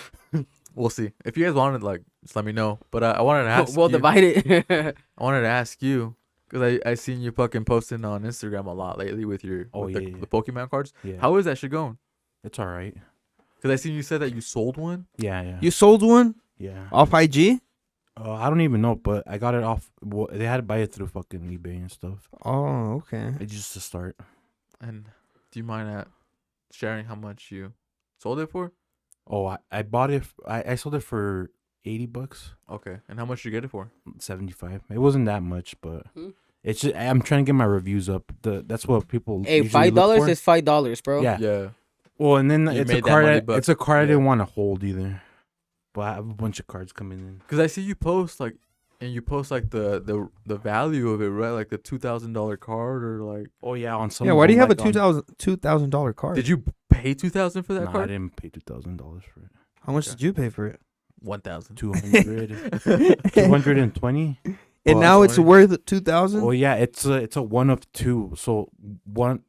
We'll see. If you guys wanted, like, just let me know. But I wanted to ask We'll you. divide it. I wanted to ask you because I seen you fucking posting on Instagram a lot lately with your Oh, with yeah, the, yeah. the Pokemon cards. Yeah, How is that shit going? it's all right. Because I seen you said that you sold one. Yeah. You sold one Yeah. off IG? I don't even know, but I got it off. Well, they had to buy it through fucking eBay and stuff. Oh, okay. It's just a start. And do you mind sharing how much you sold it for? Oh, I bought it. I sold it for $80, Okay. And how much did you get it for? 75. It wasn't that much, but Hmm. it's just I'm trying to get my reviews up. That's what people. Hey, usually look $5 for. is $5, bro. Yeah. Yeah. Well, and then You it's a made that card. money, but- It's a card I yeah. didn't want to hold either. But I have a bunch of cards coming in. Because I see you post like, and you post like the value of it, right? Like the $2,000 card or like. Oh yeah, on some. Yeah, of why do you them, have a like, on- $2,000 card? Did you pay $2,000 for that Nah, I card? didn't pay $2,000 for it. How much Okay. did you pay for it? 1,000. 220. And Well, now that's it's funny. worth 2,000? Oh yeah, it's a one of two. So one,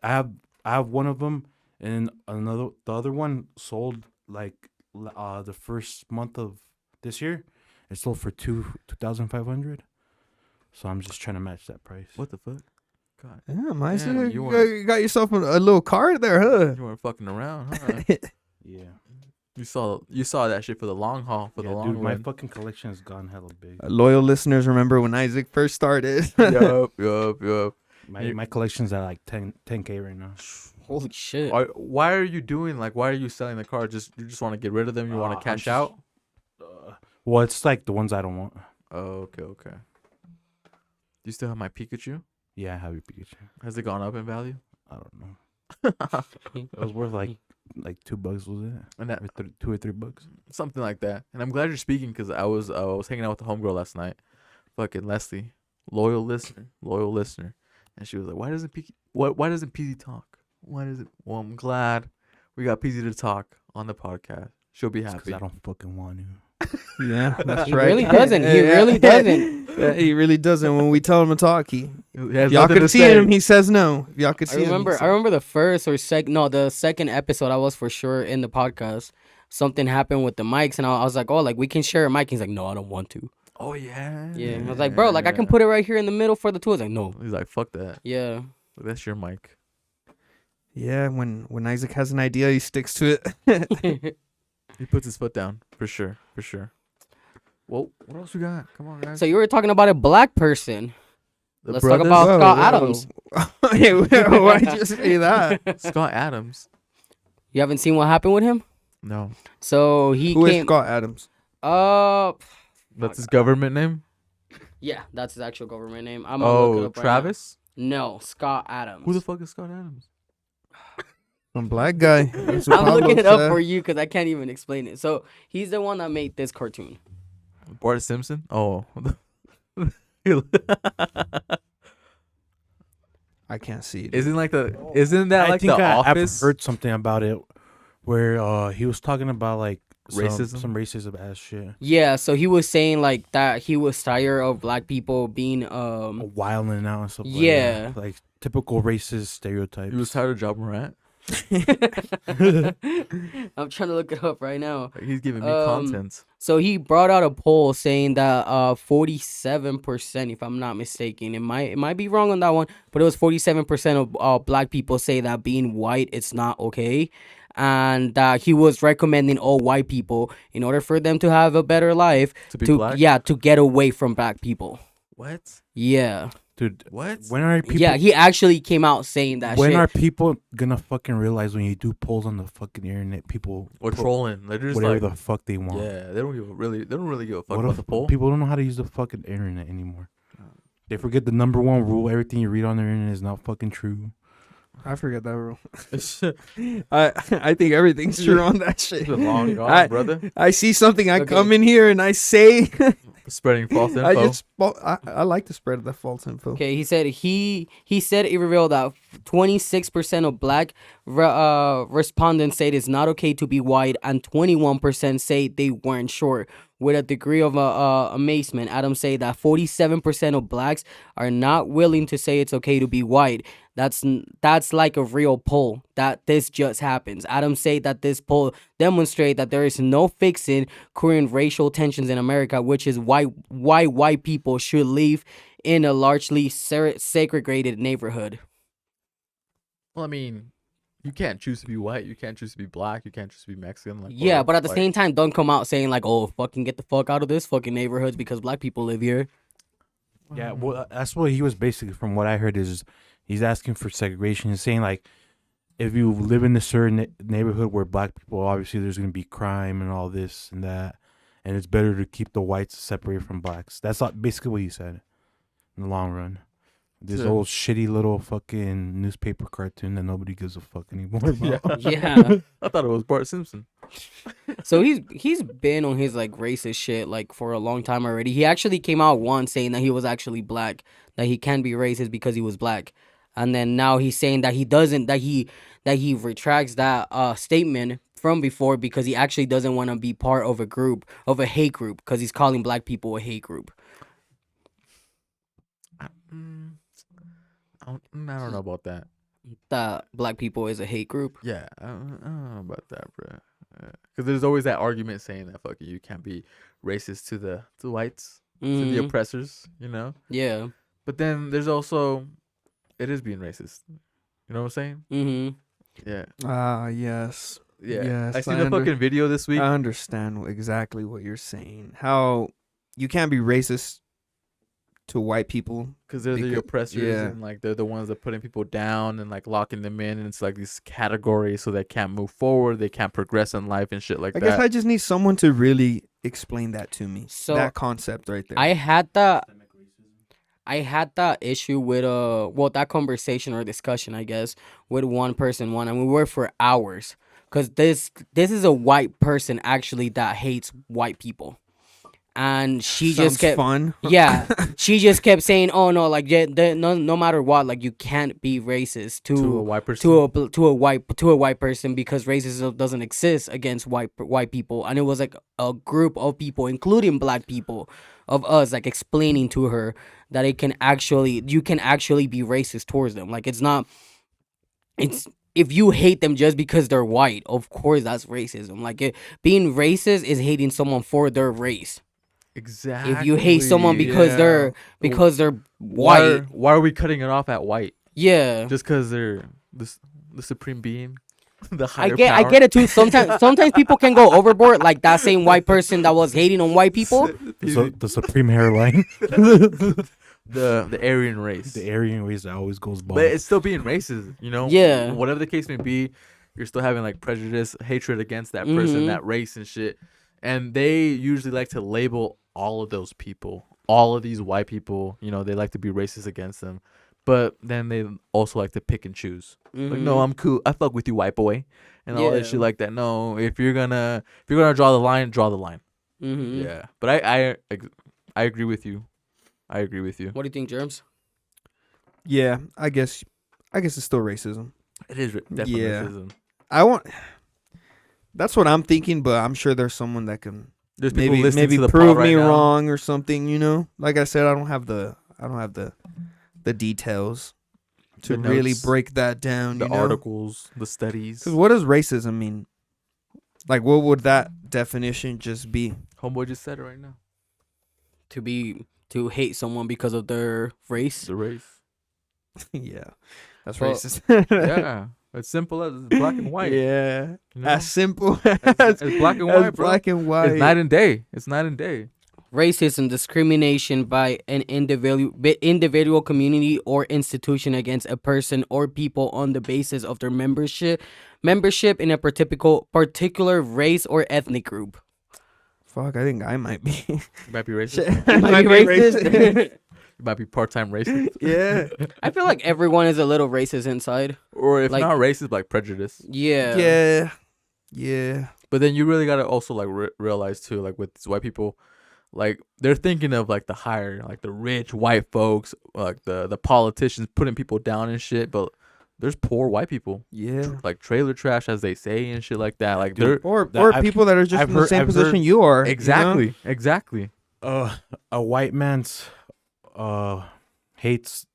I have one of them, and the other one sold like the first month of this year. It sold for 2,500. So I'm just trying to match that price. What the fuck? God, Yeah, nice. Damn, you You weren't- got yourself a little card there, huh? you weren't fucking around, huh? Yeah. You saw that shit for the long haul, for the Yeah, long dude, my run. fucking collection has gone hella big. Loyal listeners remember when Isaac first started. yup. My collection's at like 10K right now. Holy shit. Why are you doing like? Why are you selling the cards? You just want to get rid of them? You want I'm to cash just- out? Well, it's like the ones I don't want. Oh, okay. Do you still have my Pikachu? Yeah, I have your Pikachu. Has it gone up in value? I don't know. It was worth like $2, was it? And that Or $2 or $3. something like that. And I'm glad you're speaking because I was hanging out with the homegirl last night, fucking Leslie, loyal listener, and she was like, "Why doesn't PZ talk? Why does it?" Well, I'm glad we got PZ to talk on the podcast. She'll be happy. Because I don't fucking want to. Yeah, that's He right. really doesn't. He really doesn't. Yeah, he really doesn't. When we tell him to talk, He has y'all nothing could to see say. him. He says no. If y'all could I see him. remember the first or the second episode I was for sure in the podcast. Something happened with the mics and I was like, "Oh, like we can share a mic." He's like, "No, I don't want to." Oh yeah. Yeah. I was like, "Bro, like I can put it right here in the middle for the two." I was like, "No." He's like, "Fuck that. Yeah. That's your mic." Yeah, when Isaac has an idea, he sticks to it. He puts his foot down for sure. Well, what else we got? Come on, guys. So you were talking about a black person. The let's talk brothers? about Whoa, Scott whoa. Adams. Hey, why'd you say that? Scott Adams. You haven't seen what happened with him? No, So he Who is came. Scott Adams? that's his government name. Yeah, that's his actual government name. I'm gonna look it Oh, up right Travis. now. No, Scott Adams. Who the fuck is Scott Adams? Some black guy. That's what I'm Pablo looking it up said. for you because I can't even explain it. So he's the one that made this cartoon. Bart Simpson. Oh. I can't see it. Isn't that I like think the I've Office? heard something about it where he was talking about like Racism? some racism ass shit. Yeah, so he was saying like that he was tired of black people being Wilding out and stuff Yeah. like that. Like typical racist stereotypes. He was tired of John Morant. I'm trying to look it up right now. Like, he's giving me Um, content. So he brought out a poll saying that 47%, if I'm not mistaken, it might be wrong on that one, but it was 47% of black people say that being white it's not okay, and that he was recommending all white people in order for them to have a better life To be black? to get away from black people. What? Yeah, Dude, What? when are people yeah, he actually came out saying that when shit. are people gonna fucking realize when you do polls on the fucking internet, people Or put trolling. They're just whatever like, the fuck they want? yeah, they don't really give a fuck What about if the poll. people don't know how to use the fucking internet anymore? They forget the number one rule: everything you read on the internet is not fucking true. I forget that rule. I think everything's true on that shit. It's been long gone, I- brother. I see something, I Okay. come in here and I say, Spreading false info. I like to spread the false info. Okay, he said it revealed that 26% of black respondents said it's not okay to be white, and 21% say they weren't sure. With a degree of amazement, Adams say that 47% of blacks are not willing to say it's okay to be white. That's like a real poll that this just happens. Adams say that this poll demonstrate that there is no fixing current racial tensions in America, which is why white people should live in a largely segregated neighborhood. Well, I mean, you can't choose to be white. You can't choose to be black. You can't choose to be Mexican. Like, Yeah, or, but at the like, same time, don't come out saying like, "Oh, fucking get the fuck out of this fucking neighborhoods because black people live here." Yeah, well, that's what he was basically, from what I heard, is he's asking for segregation. He's saying like, if you live in a certain neighborhood where black people, obviously there's gonna be crime and all this and that, and it's better to keep the whites separated from blacks. That's basically what he said. In the long run, this Yeah. old shitty little fucking newspaper cartoon that nobody gives a fuck anymore about. Yeah. I thought it was Bart Simpson. So he's been on his like racist shit like for a long time already. He actually came out once saying that he was actually black, that he can be racist because he was black, and then now he's saying that he doesn't, that he retracts that statement from before because he actually doesn't want to be part of a hate group because he's calling black people a hate group. I don't know about that. That black people is a hate group. Yeah, I don't know about that, bro. Because there's always that argument saying that fuck you can't be racist to the whites, to the Mhm. oppressors, you know. Yeah. But then there's also, it is being racist. You know what I'm saying? Mm-hmm. Yeah, Yes. yeah. Yes, I seen I the under- fucking video this week. I understand exactly what you're saying. How you can't be racist to white people. Because they're the Becau- oppressors, yeah. and like they're the ones that putting people down and like locking them in, and it's like these categories so they can't move forward, they can't progress in life and shit like I that. guess I just need someone to really explain that to me. So, that concept right there. I had that issue with that conversation or discussion, I guess, with one person and we were for hours because this is a white person actually that hates white people, and she Sounds just kept fun. yeah, she just kept saying, "Oh no, like yeah, no matter what, like you can't be racist to a white person. to a white person because racism doesn't exist against white people." And it was like a group of people, including black people, of us, like explaining to her that you can actually be racist towards them. Like it's if you hate them just because they're white, of course that's racism. Like being racist is hating someone for their race. Exactly. If you hate someone because they're white, why are we cutting it off at white? yeah. Just because they're the supreme being, the I higher get power? it too. Sometimes people can go overboard, like that same white person that was hating on white people. The supreme hairline, the Aryan race. the Aryan race that always goes bald. But it's still being racist, you know? Yeah. Whatever the case may be, you're still having like prejudice, hatred against that person, Mhm. that race and shit. And they usually like to label all of those people, all of these white people, you know, they like to be racist against them. but then they also like to pick and choose. Like, no, I'm cool. I fuck with you, white boy, and all that Yeah. shit like that. No, if you're gonna draw the line, draw the line. Mm-hmm. Yeah, but I agree with you. I agree with you. What do you think, Germs? Yeah, I guess it's still racism. It is definitely Yeah. racism. That's what I'm thinking, but I'm sure there's someone that can There's people listening maybe to the prove pod me right now. wrong or something. You know, like I said, I don't have the details to The really notes, break that down. The you know? articles, the studies. Because what does racism mean? Like, what would that definition just be? Homeboy just said it right now. To hate someone because of their race. The race. Yeah, that's Well, racist. Yeah, it's simple as it's black and white. Yeah, You know? as simple It's black and white, bro. black and white. It's night and day. It's night and day. Racism, discrimination by an individual community or institution against a person or people on the basis of their membership in a particular race or ethnic group. Fuck, I think I might be. You might be racist. Might be racist. You might be part-time racist. Yeah. I feel like everyone is a little racist inside. Or if Like- not racist, like prejudice. Yeah. Yeah. Yeah. But then you really gotta also like realize too, like with these white people, like they're thinking of like the higher, like the rich white folks, like the politicians putting people down and shit. But there's poor white people, Yeah. like trailer trash, as they say, and shit like that. Like Dude, they're Or people that are just I've in the heard- same I've position heard- you are. you know? exactly. A white man's hates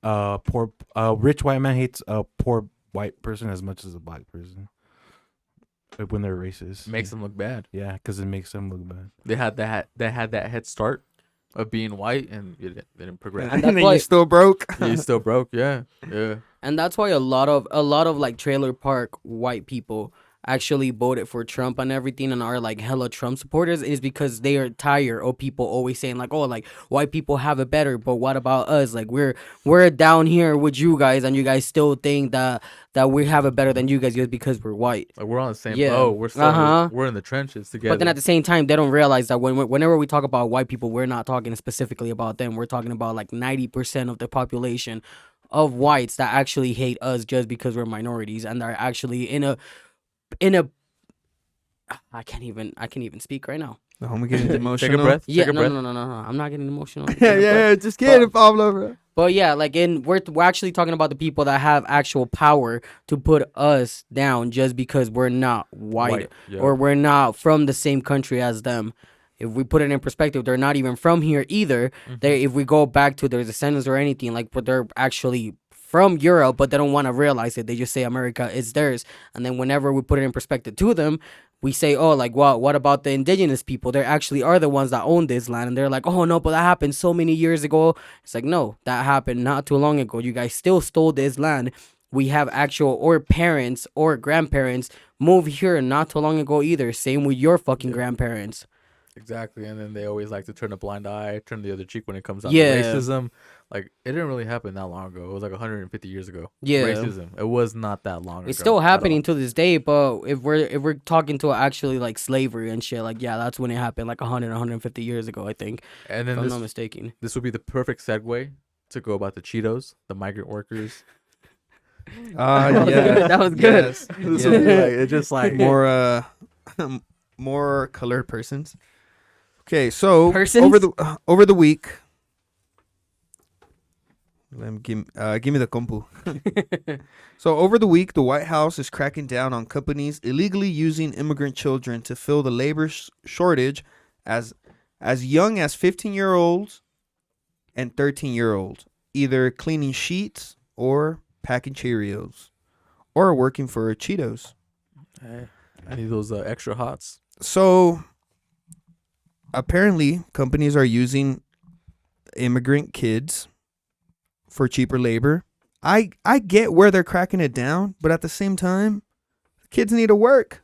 poor rich white man hates a poor white person as much as a black person. Like when they're racist, Makes them look bad. yeah, because it makes them look bad. They had that head start of being white, and they didn't progress. And And that's then why- you still broke. You still broke, yeah. And that's why a lot of like trailer park white people actually voted for Trump and everything and are like hella Trump supporters is because they are tired of people always saying like, oh, like white people have it better, but what about us? Like we're down here with you guys and you guys still think that we have it better than you guys just because we're white. Like we're on the same Yeah. boat. We're still we're in the trenches together. But then at the same time, they don't realize that whenever we talk about white people, we're not talking specifically about them. We're talking about like 90% of the population of whites that actually hate us just because we're minorities and are actually in a I can't even speak right now. The homie getting Take emotional. a breath. Yeah, Take a no, breath. no, no, no, no. I'm not getting emotional. Yeah, just kidding, Pablo, bro. But yeah, like we're actually talking about the people that have actual power to put us down just because we're not white. Yeah. Or we're not from the same country as them. If we put it in perspective, they're not even from here either. They, if we go back to their descendants or anything, like, but they're actually from Europe, but they don't want to realize it. They just say America is theirs. And then whenever we put it in perspective to them, we say, oh, like, well, what about the indigenous people? They actually are the ones that own this land. And they're like, oh, no, but that happened so many years ago. It's like, no, that happened not too long ago. You guys still stole this land. We have actual or parents or grandparents move here not too long ago either. Same with your fucking grandparents. Exactly, and then they always like to turn a blind eye, turn the other cheek when it comes down Yeah. to racism. Like it didn't really happen that long ago. It was like 150 years ago. Yeah. Racism. It was not that long ago. It's still at happening all. to this day, but if we're talking to actually like slavery and shit, like yeah, that's when it happened, like 150 years ago, I think. And If then I'm this not mistaken. this would be the perfect segue to go about the Cheetos, the migrant workers. Yeah. That was good. Yes. This Yeah. would be like it's just like more more colored persons. Okay, so Persons? over the week. Let me give me the compu. So over the week, the White House is cracking down on companies illegally using immigrant children to fill the labor shortage as young as 15-year-olds and 13-year-olds, either cleaning sheets or packing Cheerios or working for Cheetos. Hey, I need those extra hots. So apparently companies are using immigrant kids for cheaper labor. I get where they're cracking it down, but at the same time, kids need to work.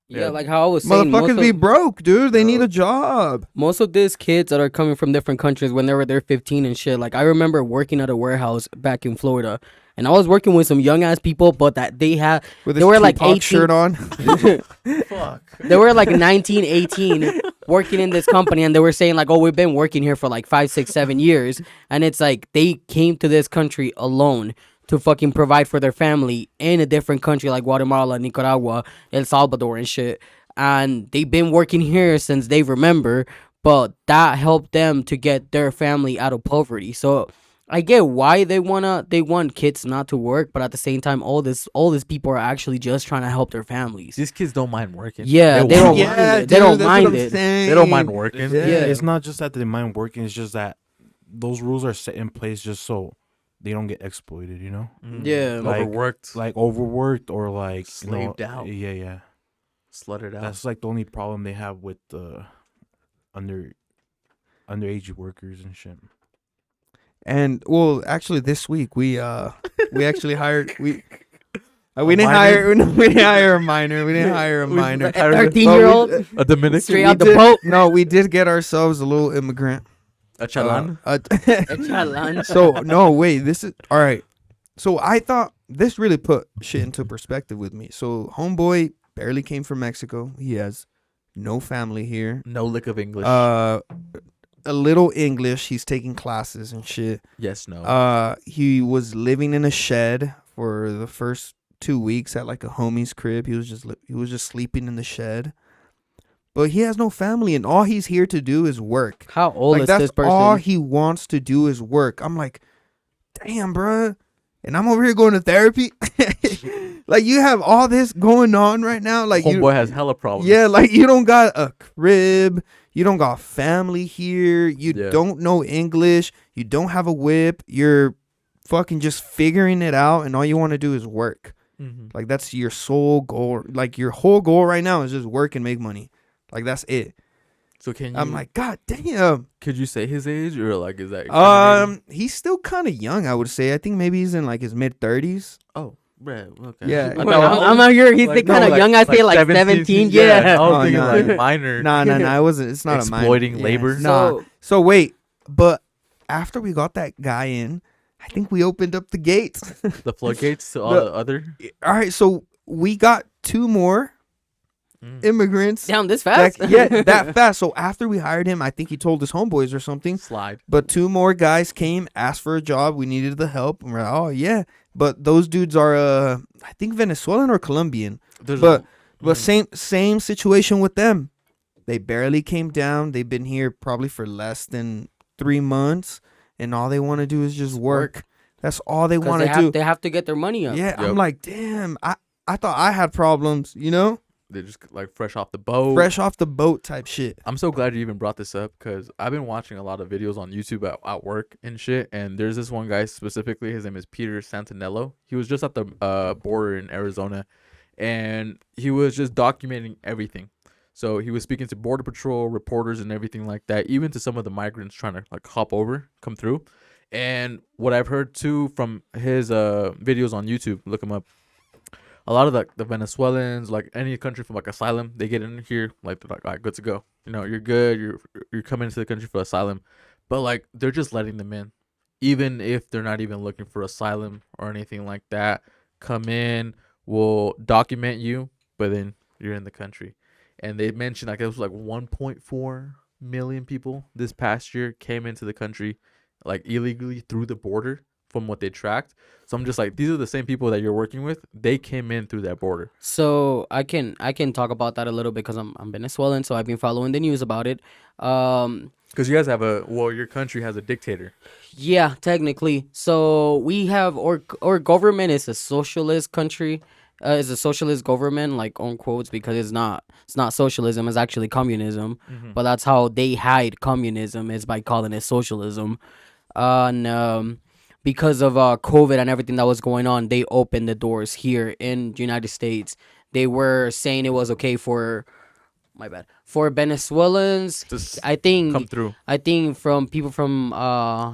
Yeah, Yeah. like how I was saying, Motherfuckers be broke, dude. They need Bro. a job. most of these kids that are coming from different countries whenever they're 15 and shit, like I remember working at a warehouse back in Florida, and I was working with some young ass people, but that they had With They this were like Tupac 18 shirt on. Fuck. they were like 19, 18, working in this company, and they were saying like, oh, we've been working here for like 5, 6, 7 years, and it's like they came to this country alone to fucking provide for their family in a different country like Guatemala, Nicaragua, El Salvador, and shit. And they've been working here since they remember, but that helped them to get their family out of poverty. So I get why they want kids not to work, but at the same time, all these people are actually just trying to help their families. These kids don't mind working. Yeah, they don't mind it. They don't mind it. They don't mind working. Yeah. It's not just that they mind working. It's just that those rules are set in place just so they don't get exploited. You know, Yeah. Like- Overworked, like overworked or like Slaved out. Yeah. slutted out. That's like the only problem they have with underage workers and shit. And well, actually, this week we actually hired we A didn't minor? we didn't hire a minor. We didn't hire a minor. A 13-year-old A Dominican. straight We out the did- boat. No, we did get ourselves a little immigrant. A chalan. So no, wait. This is all right. So I thought this really put shit into perspective with me. So homeboy barely came from Mexico. He has no family here. No lick of English. A little English. He's taking classes and shit. yes, no. He was living in a shed for the first 2 weeks at like a homie's crib. He was just sleeping in the shed. But he has no family, and all he's here to do is work. How old Like is that's this person? all he wants to do is work. I'm like, damn, bruh. And I'm over here going to therapy. Like you have all this going on right now. Like Homeboy has hella problems. yeah, like you don't got a crib. You don't got family here. You Yeah. don't know English. You don't have a whip. You're fucking just figuring it out, and all you want to do is work. Mhm. Like that's your sole goal. Like your whole goal right now is just work and make money. Like that's it. So can you? I'm like, God damn. could you say his age or like is that? He's still kind of young, I would say. I think maybe he's in like his mid-30s. Oh, right. Okay. Yeah. I Wait, thought- I'm out here. He's like, kind of no, young. I say like 17. Yeah. I was Oh, thinking no. like minor. Nah, it wasn't. It's not Exploiting a minor. labor? Yeah. Nah. So- So wait, but after we got that guy in, I think we opened up the gates. The floodgates to all The- the other. All right, so we got 2 more Mm. immigrants. Damn, this fast? That fast. So after we hired him, I think he told his homeboys or something. Slide. But 2 more guys came, asked for a job. We needed the help. And we're like, oh yeah. But those dudes are, I think Venezuelan or Colombian. There's But Mm. same situation with them. They barely came down. They've been here probably for less than 3 months, and all they want to do is just work. That's all they 'Cause want they to have, do. they have to get their money up. Yeah, Yep. I'm like, damn. I thought I had problems, you know, they're just like fresh off the boat. fresh off the boat type shit. I'm so glad you even brought this up because I've been watching a lot of videos on YouTube at work and shit. And there's this one guy specifically. His name is Peter Santinello. He was just at the border in Arizona, and he was just documenting everything. So he was speaking to Border Patrol reporters and everything like that, even to some of the migrants trying to like hop over, come through. And what I've heard too from his videos on YouTube, look him up. A lot of the Venezuelans, like any country from like asylum, they get in here like they're like, all right, good to go. You know, you're good. You're coming into the country for asylum, but like they're just letting them in, even if they're not even looking for asylum or anything like that. Come in, we'll document you, but then you're in the country. And they mentioned like it was like 1.4 million people this past year came into the country like illegally through the border from what they tracked. So I'm just like, these are the same people that you're working with. They came in through that border. So I can talk about that a little bit because I'm Venezuelan, so I've been following the news about it. Because you guys have your country has a dictator. Yeah, technically. So we have our government is a socialist country. Is a socialist government, like on quotes, because it's not socialism. It's actually communism. But that's how they hide communism is by calling it socialism. And because of COVID and everything that was going on, they opened the doors here in the United States. They were saying it was okay for Venezuelans. Just I think come through. I think from people from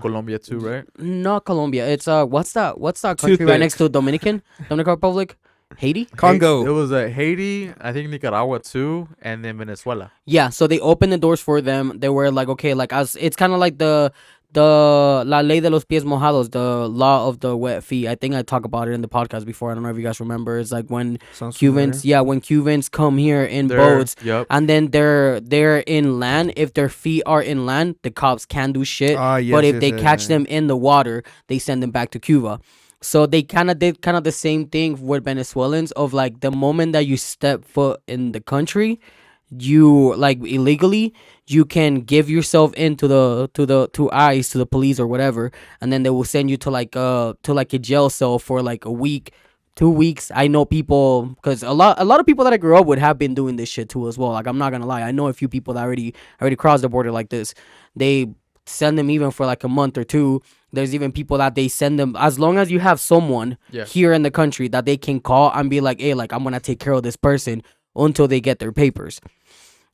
Colombia too, right? not Colombia. It's what's that country Too right thick. next to Dominican Republic? Haiti? Congo. It was Haiti, I think Nicaragua too, and then Venezuela. Yeah, so they opened the doors for them. They were like, okay, like us. It's kind of like the the La Ley de los Pies Mojados, the law of the wet feet. I think I talked about it in the podcast before. I don't know if you guys remember. It's like when Sounds Cubans, familiar. when Cubans come here in They're- boats, Yep. and then they're in land. If their feet are in land, the cops can't do shit. Ah, yes, but if yes, they yes, catch yes. them in the water, they send them back to Cuba. So they kind of did the same thing with Venezuelans of like the moment that you step foot in the country, you like illegally, you can give yourself into to ICE, to the police or whatever, and then they will send you to like a jail cell for like a week, 2 weeks. I know people, because a lot of people that I grew up with have been doing this shit too as well. Like I'm not gonna lie, I know a few people that already crossed the border like this. They send them even for like a month or two. There's even people that they send them as long as you have someone Yeah. here in the country that they can call and be like, hey, like I'm gonna take care of this person until they get their papers.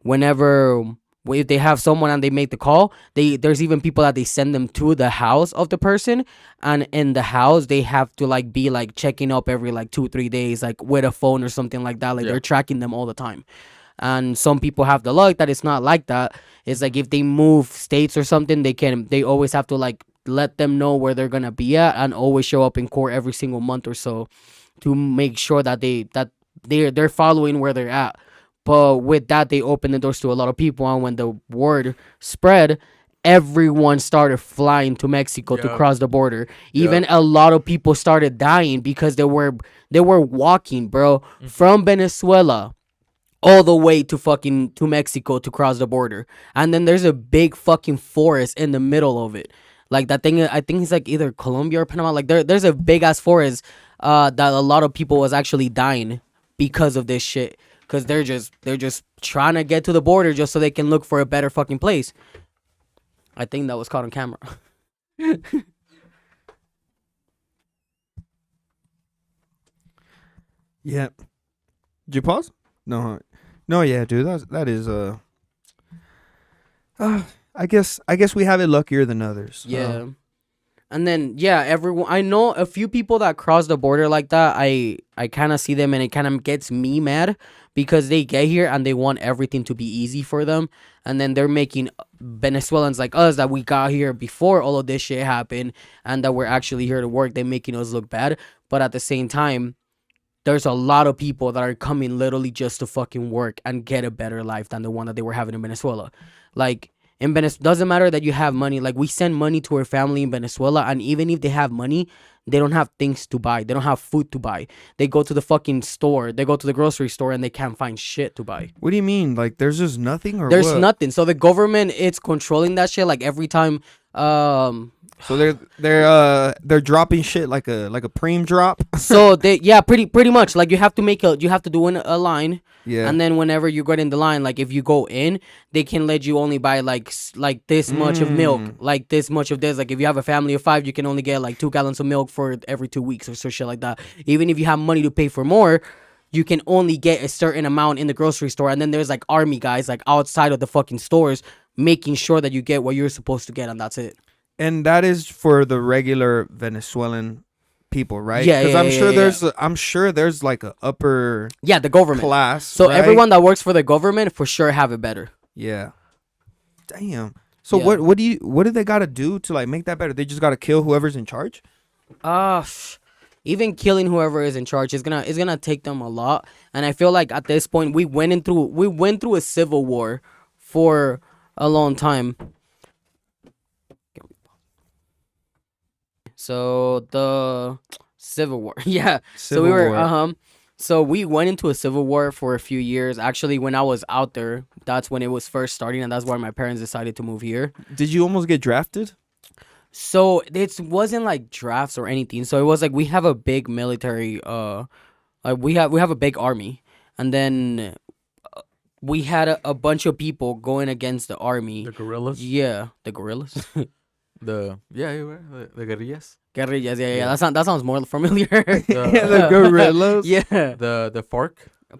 Whenever if they have someone and they make the call, there's even people that they send them to the house of the person, and in the house they have to like be like checking up every like 2-3 days, like with a phone or something like that. Like Yeah. they're tracking them all the time. And some people have the luck that it's not like that. It's like if they move states or something, they always have to like let them know where they're gonna be at and always show up in court every single month or so to make sure that they're following where they're at. But with that, they opened the doors to a lot of people, and when the word spread, everyone started flying to Mexico to Yup. cross the border. Even a lot of people started dying because they were walking, bro, from Venezuela all the way to Mexico to cross the border. And then there's a big fucking forest in the middle of it. Like that thing, I think it's like either Colombia or Panama. Like there's a big ass forest that a lot of people was actually dying because of this shit. Cause they're just trying to get to the border just so they can look for a better fucking place. I think that was caught on camera. Yeah. Did you pause? No. No, yeah, dude. That is I guess we have it luckier than others. Yeah. And then everyone, I know a few people that cross the border like that. I kind of see them and it kind of gets me mad because they get here and they want everything to be easy for them, and then they're making Venezuelans like us that we got here before all of this shit happened and that we're actually here to work. They're making us look bad, but at the same time, there's a lot of people that are coming literally just to fucking work and get a better life than the one that they were having in Venezuela. Like in Venezuela, doesn't matter that you have money. Like we send money to our family in Venezuela, and even if they have money, they don't have things to buy. They don't have food to buy. They go to the fucking store. They go to the grocery store and they can't find shit to buy. What do you mean? Like there's just nothing, or There's what? nothing. So the government, it's controlling that shit. Like every time, So they're dropping shit like a preem drop. so they pretty much like you have to do a line. Yeah. And then whenever you get in the line, like if you go in, they can let you only buy like this much of milk, like this much of this. Like if you have a family of 5, you can only get like 2 gallons of milk for every 2 weeks or so shit like that. Even if you have money to pay for more, you can only get a certain amount in the grocery store. And then there's like army guys like outside of the fucking stores making sure that you get what you're supposed to get, and that's it. And that is for the regular Venezuelan people, right? Yeah, Because yeah, I'm sure there's like a upper Yeah, the government. class. So right? everyone that works for the government for sure have it better. Yeah. Damn. So Yeah. what do they gotta do to like make that better? They just gotta kill whoever's in charge. Even killing whoever is in charge is gonna take them a lot. And I feel like at this point we went through a civil war for a long time. So the civil war, yeah. So we were So we went into a civil war for a few years. Actually, when I was out there, that's when it was first starting, and that's why my parents decided to move here. Did you almost get drafted? So it wasn't like drafts or anything. So it was like we have a big military. Like we have a big army, and then we had a bunch of people going against the army. The guerrillas. Yeah, the guerrillas. The guerrillas. Guerrillas. Yeah. That sounds more familiar. The guerrillas. Yeah, The FARC.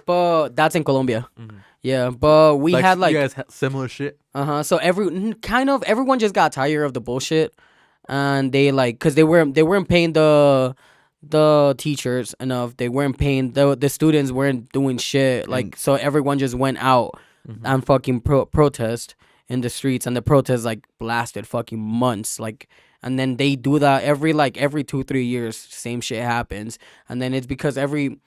but that's in Colombia. Mhm. Yeah, but we Like, had like you guys had similar shit. So everyone just got tired of the bullshit, and they like because they weren't paying the teachers enough. They weren't paying the students weren't doing shit. Like so everyone just went out and fucking protest. in the streets, and the protests like lasted fucking months. Like, and then they do that every 2-3 years, same shit happens, and then it's because I think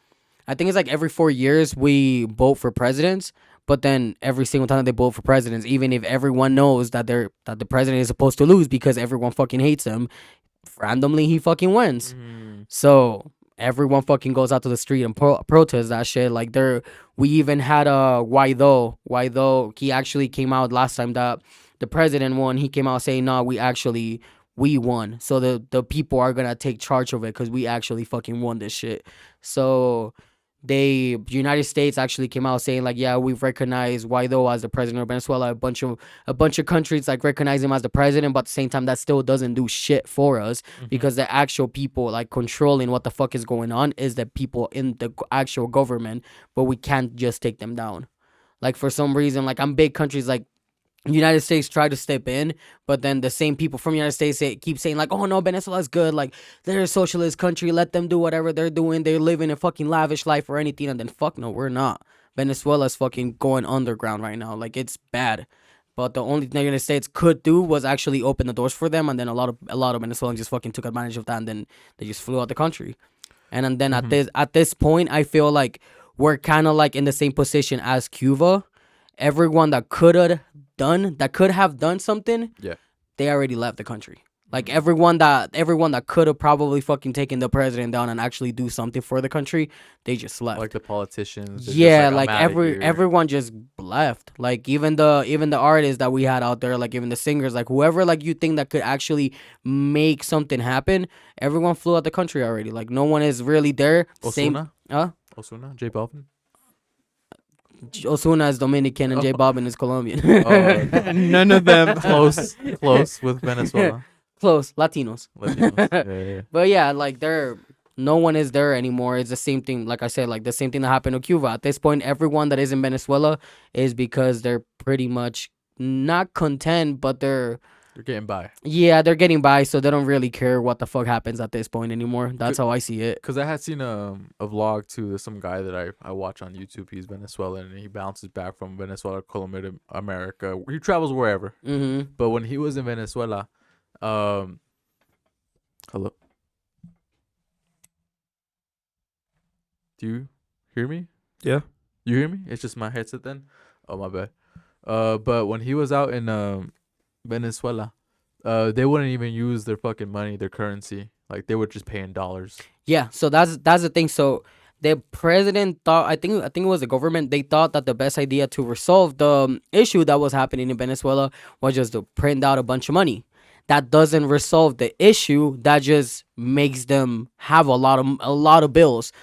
it's like every 4 years we vote for presidents. But then every single time they vote for presidents, even if everyone knows that the president is supposed to lose because everyone fucking hates him, randomly he fucking wins. So everyone fucking goes out to the street and protest that shit. Like we even had a Guaido. He actually came out last time that the president won. He came out saying, "No, we won. So the people are gonna take charge of it because we actually fucking won this shit." So the United States actually came out saying like, yeah, we've recognized Guaido as the president of Venezuela. A bunch of countries like recognize him as the president, but at the same time that still doesn't do shit for us because the actual people like controlling what the fuck is going on is the people in the actual government, but we can't just take them down. Like for some reason, like I'm big countries like United States try to step in, but then the same people from United States keep saying like, oh no, Venezuela's good, like they're a socialist country, let them do whatever they're doing, they're living a fucking lavish life or anything, and then fuck no, we're not. Venezuela's fucking going underground right now, like it's bad. But the only thing the United States could do was actually open the doors for them, and then a lot of Venezuelans just fucking took advantage of that, and then they just flew out the country. And then at this point, I feel like we're kind of like in the same position as Cuba. Everyone that could have done something, they already left the country. Like everyone that could have probably fucking taken the president down and actually do something for the country, they just left. Like the politicians. Yeah, like everyone just left. Like even the artists that we had out there, like even the singers, like whoever like you think that could actually make something happen, everyone flew out the country already. Like no one is really there. Osuna? Osuna? J Balvin? Osuna is Dominican and J Balvin is Colombian. None of them. Close with Venezuela. Close. Latinos. Yeah. But yeah, like no one is there anymore. It's the same thing, like I said, like the same thing that happened to Cuba. At this point, everyone that is in Venezuela is because they're pretty much not content, but they're getting by. Yeah, they're getting by, so they don't really care what the fuck happens at this point anymore. That's how I see it. Because I had seen a vlog too. There's some guy that I watch on YouTube. He's Venezuelan and he bounces back from Venezuela, Colombia to America. He travels wherever. Mm-hmm. But when he was in Venezuela, hello. Do you hear me? Yeah. You hear me? It's just my headset then. Oh my bad. But when he was out in Venezuela, they wouldn't even use their fucking money, their currency. Like they were just paying dollars. Yeah, so that's the thing. So the president thought, I think it was the government, they thought that the best idea to resolve the issue that was happening in Venezuela was just to print out a bunch of money. That doesn't resolve the issue. That just makes them have a lot of bills.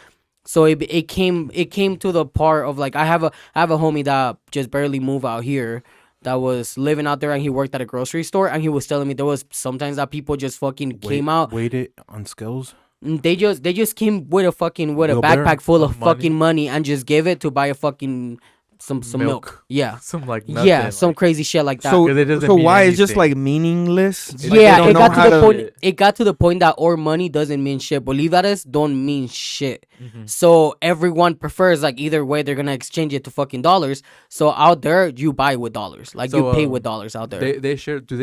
So it came to the part of like I have a homie that just barely moved out here, that was living out there, and he worked at a grocery store, and he was telling me there was sometimes that people just fucking came out. Waited on skills? They just came with a backpack full of fucking money and just gave it to buy a fucking some milk. Yeah. Some like nothing, yeah, some crazy shit like that. So mean why it's just anything. like meaningless? Yeah, Like, it got to the point that our money doesn't mean shit. Bolivares don't mean shit. Mm-hmm. So everyone prefers like either way they're gonna exchange it to fucking dollars. So out there you buy with dollars. Like you pay with dollars out there. Do they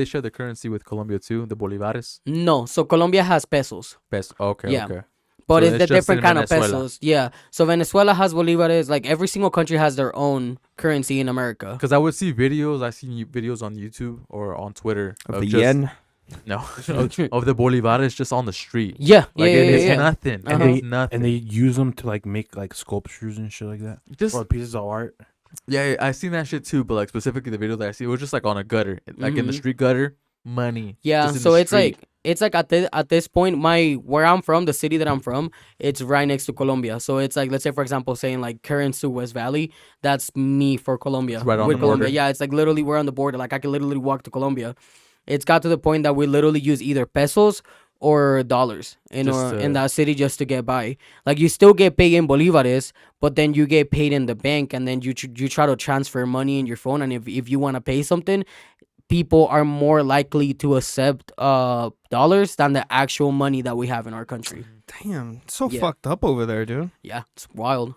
share the currency with Colombia too? The bolivares? No. So Colombia has pesos. Okay. Yeah. Okay. But So it's the it's just different in kind of Venezuela. pesos. Yeah. So Venezuela has bolivares. Like every single country has their own currency in America. Because I would see videos. I seen videos on YouTube or on Twitter of the just, yen. No, of the bolivares just on the street. Yeah. Like yeah. it's Yeah. nothing. Uh-huh. It's nothing. And they use them to like make like sculptures and shit like that. Just Or pieces of art. yeah, I seen that shit too. But like specifically the video that I see, it was just like on a gutter, like in the Mhm. street gutter, money. Yeah, just in so the it's street. like at this point, where I'm from, the city that I'm from, it's right next to Colombia. So it's like, let's say for example, saying like currents to West Valley, that's me for Colombia. It's right on with the Colombia. border. Yeah, it's like literally we're on the border. Like I can literally walk to Colombia. It's got to the point that we literally use either pesos or dollars in that city just to get by. Like you still get paid in bolivares, but then you get paid in the bank, and then you try to transfer money in your phone, and if you want to pay something, people are more likely to accept dollars than the actual money that we have in our country. Damn, it's so Yeah. fucked up over there, dude. Yeah, it's wild.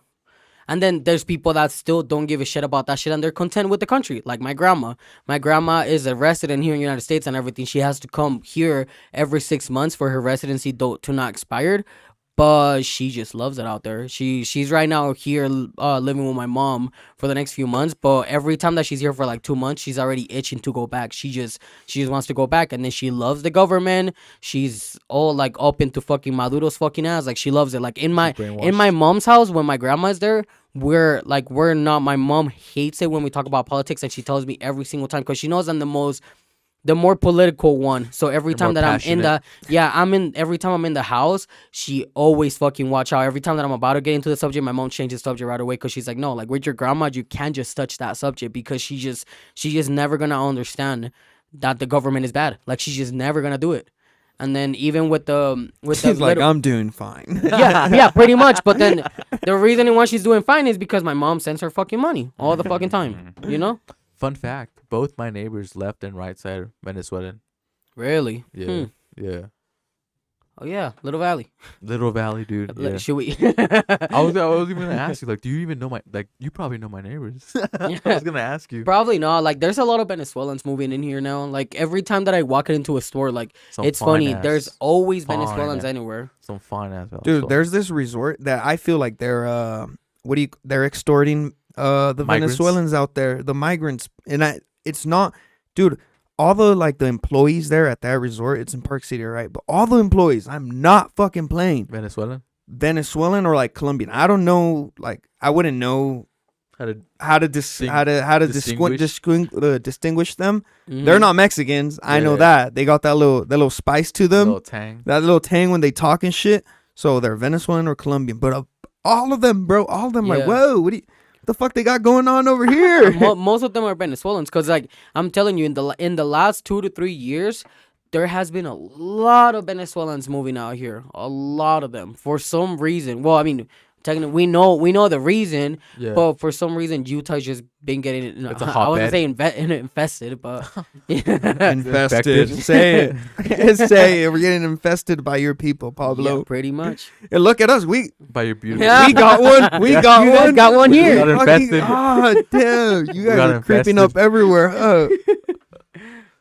And then there's people that still don't give a shit about that shit and they're content with the country. Like my grandma. My grandma is a resident here in the United States and everything. She has to come here every 6 months for her residency to not expire. But she just loves it out there. She's right now here living with my mom for the next few months. But every time that she's here for like 2 months, she's already itching to go back. She just wants to go back. And then she loves the government. She's all like up into fucking Maduro's fucking ass. Like she loves it. Like in my mom's house when my grandma's there, we're not. My mom hates it when we talk about politics, and she tells me every single time because she knows I'm the more political one. So every time that every time I'm in the house, she always fucking watch out. Every time that I'm about to get into the subject, my mom changes the subject right away because she's like, no, like with your grandma, you can't just touch that subject because she's just never gonna understand that the government is bad. Like she's just never gonna do it. And then even with She's like, I'm doing fine. yeah, pretty much. But then the reason why she's doing fine is because my mom sends her fucking money all the fucking time. You know? Fun fact: both my neighbors, left and right side, are Venezuelan. Really? Yeah, yeah. Oh yeah, Little Valley. Little Valley, dude. Yeah. Should we? I was even gonna ask you, like, do you even know you probably know my neighbors. I was gonna ask you. Probably not. Like, there's a lot of Venezuelans moving in here now. Like every time that I walk into a store, like it's funny. There's always Venezuelans anywhere. Some fine ass. Dude, there's this resort that I feel like they're they're extorting the Migrants? Venezuelans out there, the migrants, and it's not, dude. All the the employees there at that resort, it's in Park City, right? But all the employees, I'm not fucking playing Venezuelan or like Colombian. I don't know, like I wouldn't know how to distinguish them. Mhm. They're not Mexicans. I know that they got that little spice to them, that little tang when they talk and shit. So they're Venezuelan or Colombian, but all of them, bro, like, whoa, what the fuck they got going on over here? Most of them are Venezuelans because, like, I'm telling you, in the last 2 to 3 years, there has been a lot of Venezuelans moving out here. A lot of them for some reason. Well, I mean, technically, we know the reason, but for some reason, Utah's just been getting. It's a I hotbed. wasn't saying infested, but Infested. Say it. Say it. We're getting infested by your people, Pablo. yeah, pretty much. And look at us. We by your beautiful. Yeah. we got one. We got You one. guys got one here. We got infested. Ah, damn. You guys got are creeping infested. up everywhere. Huh?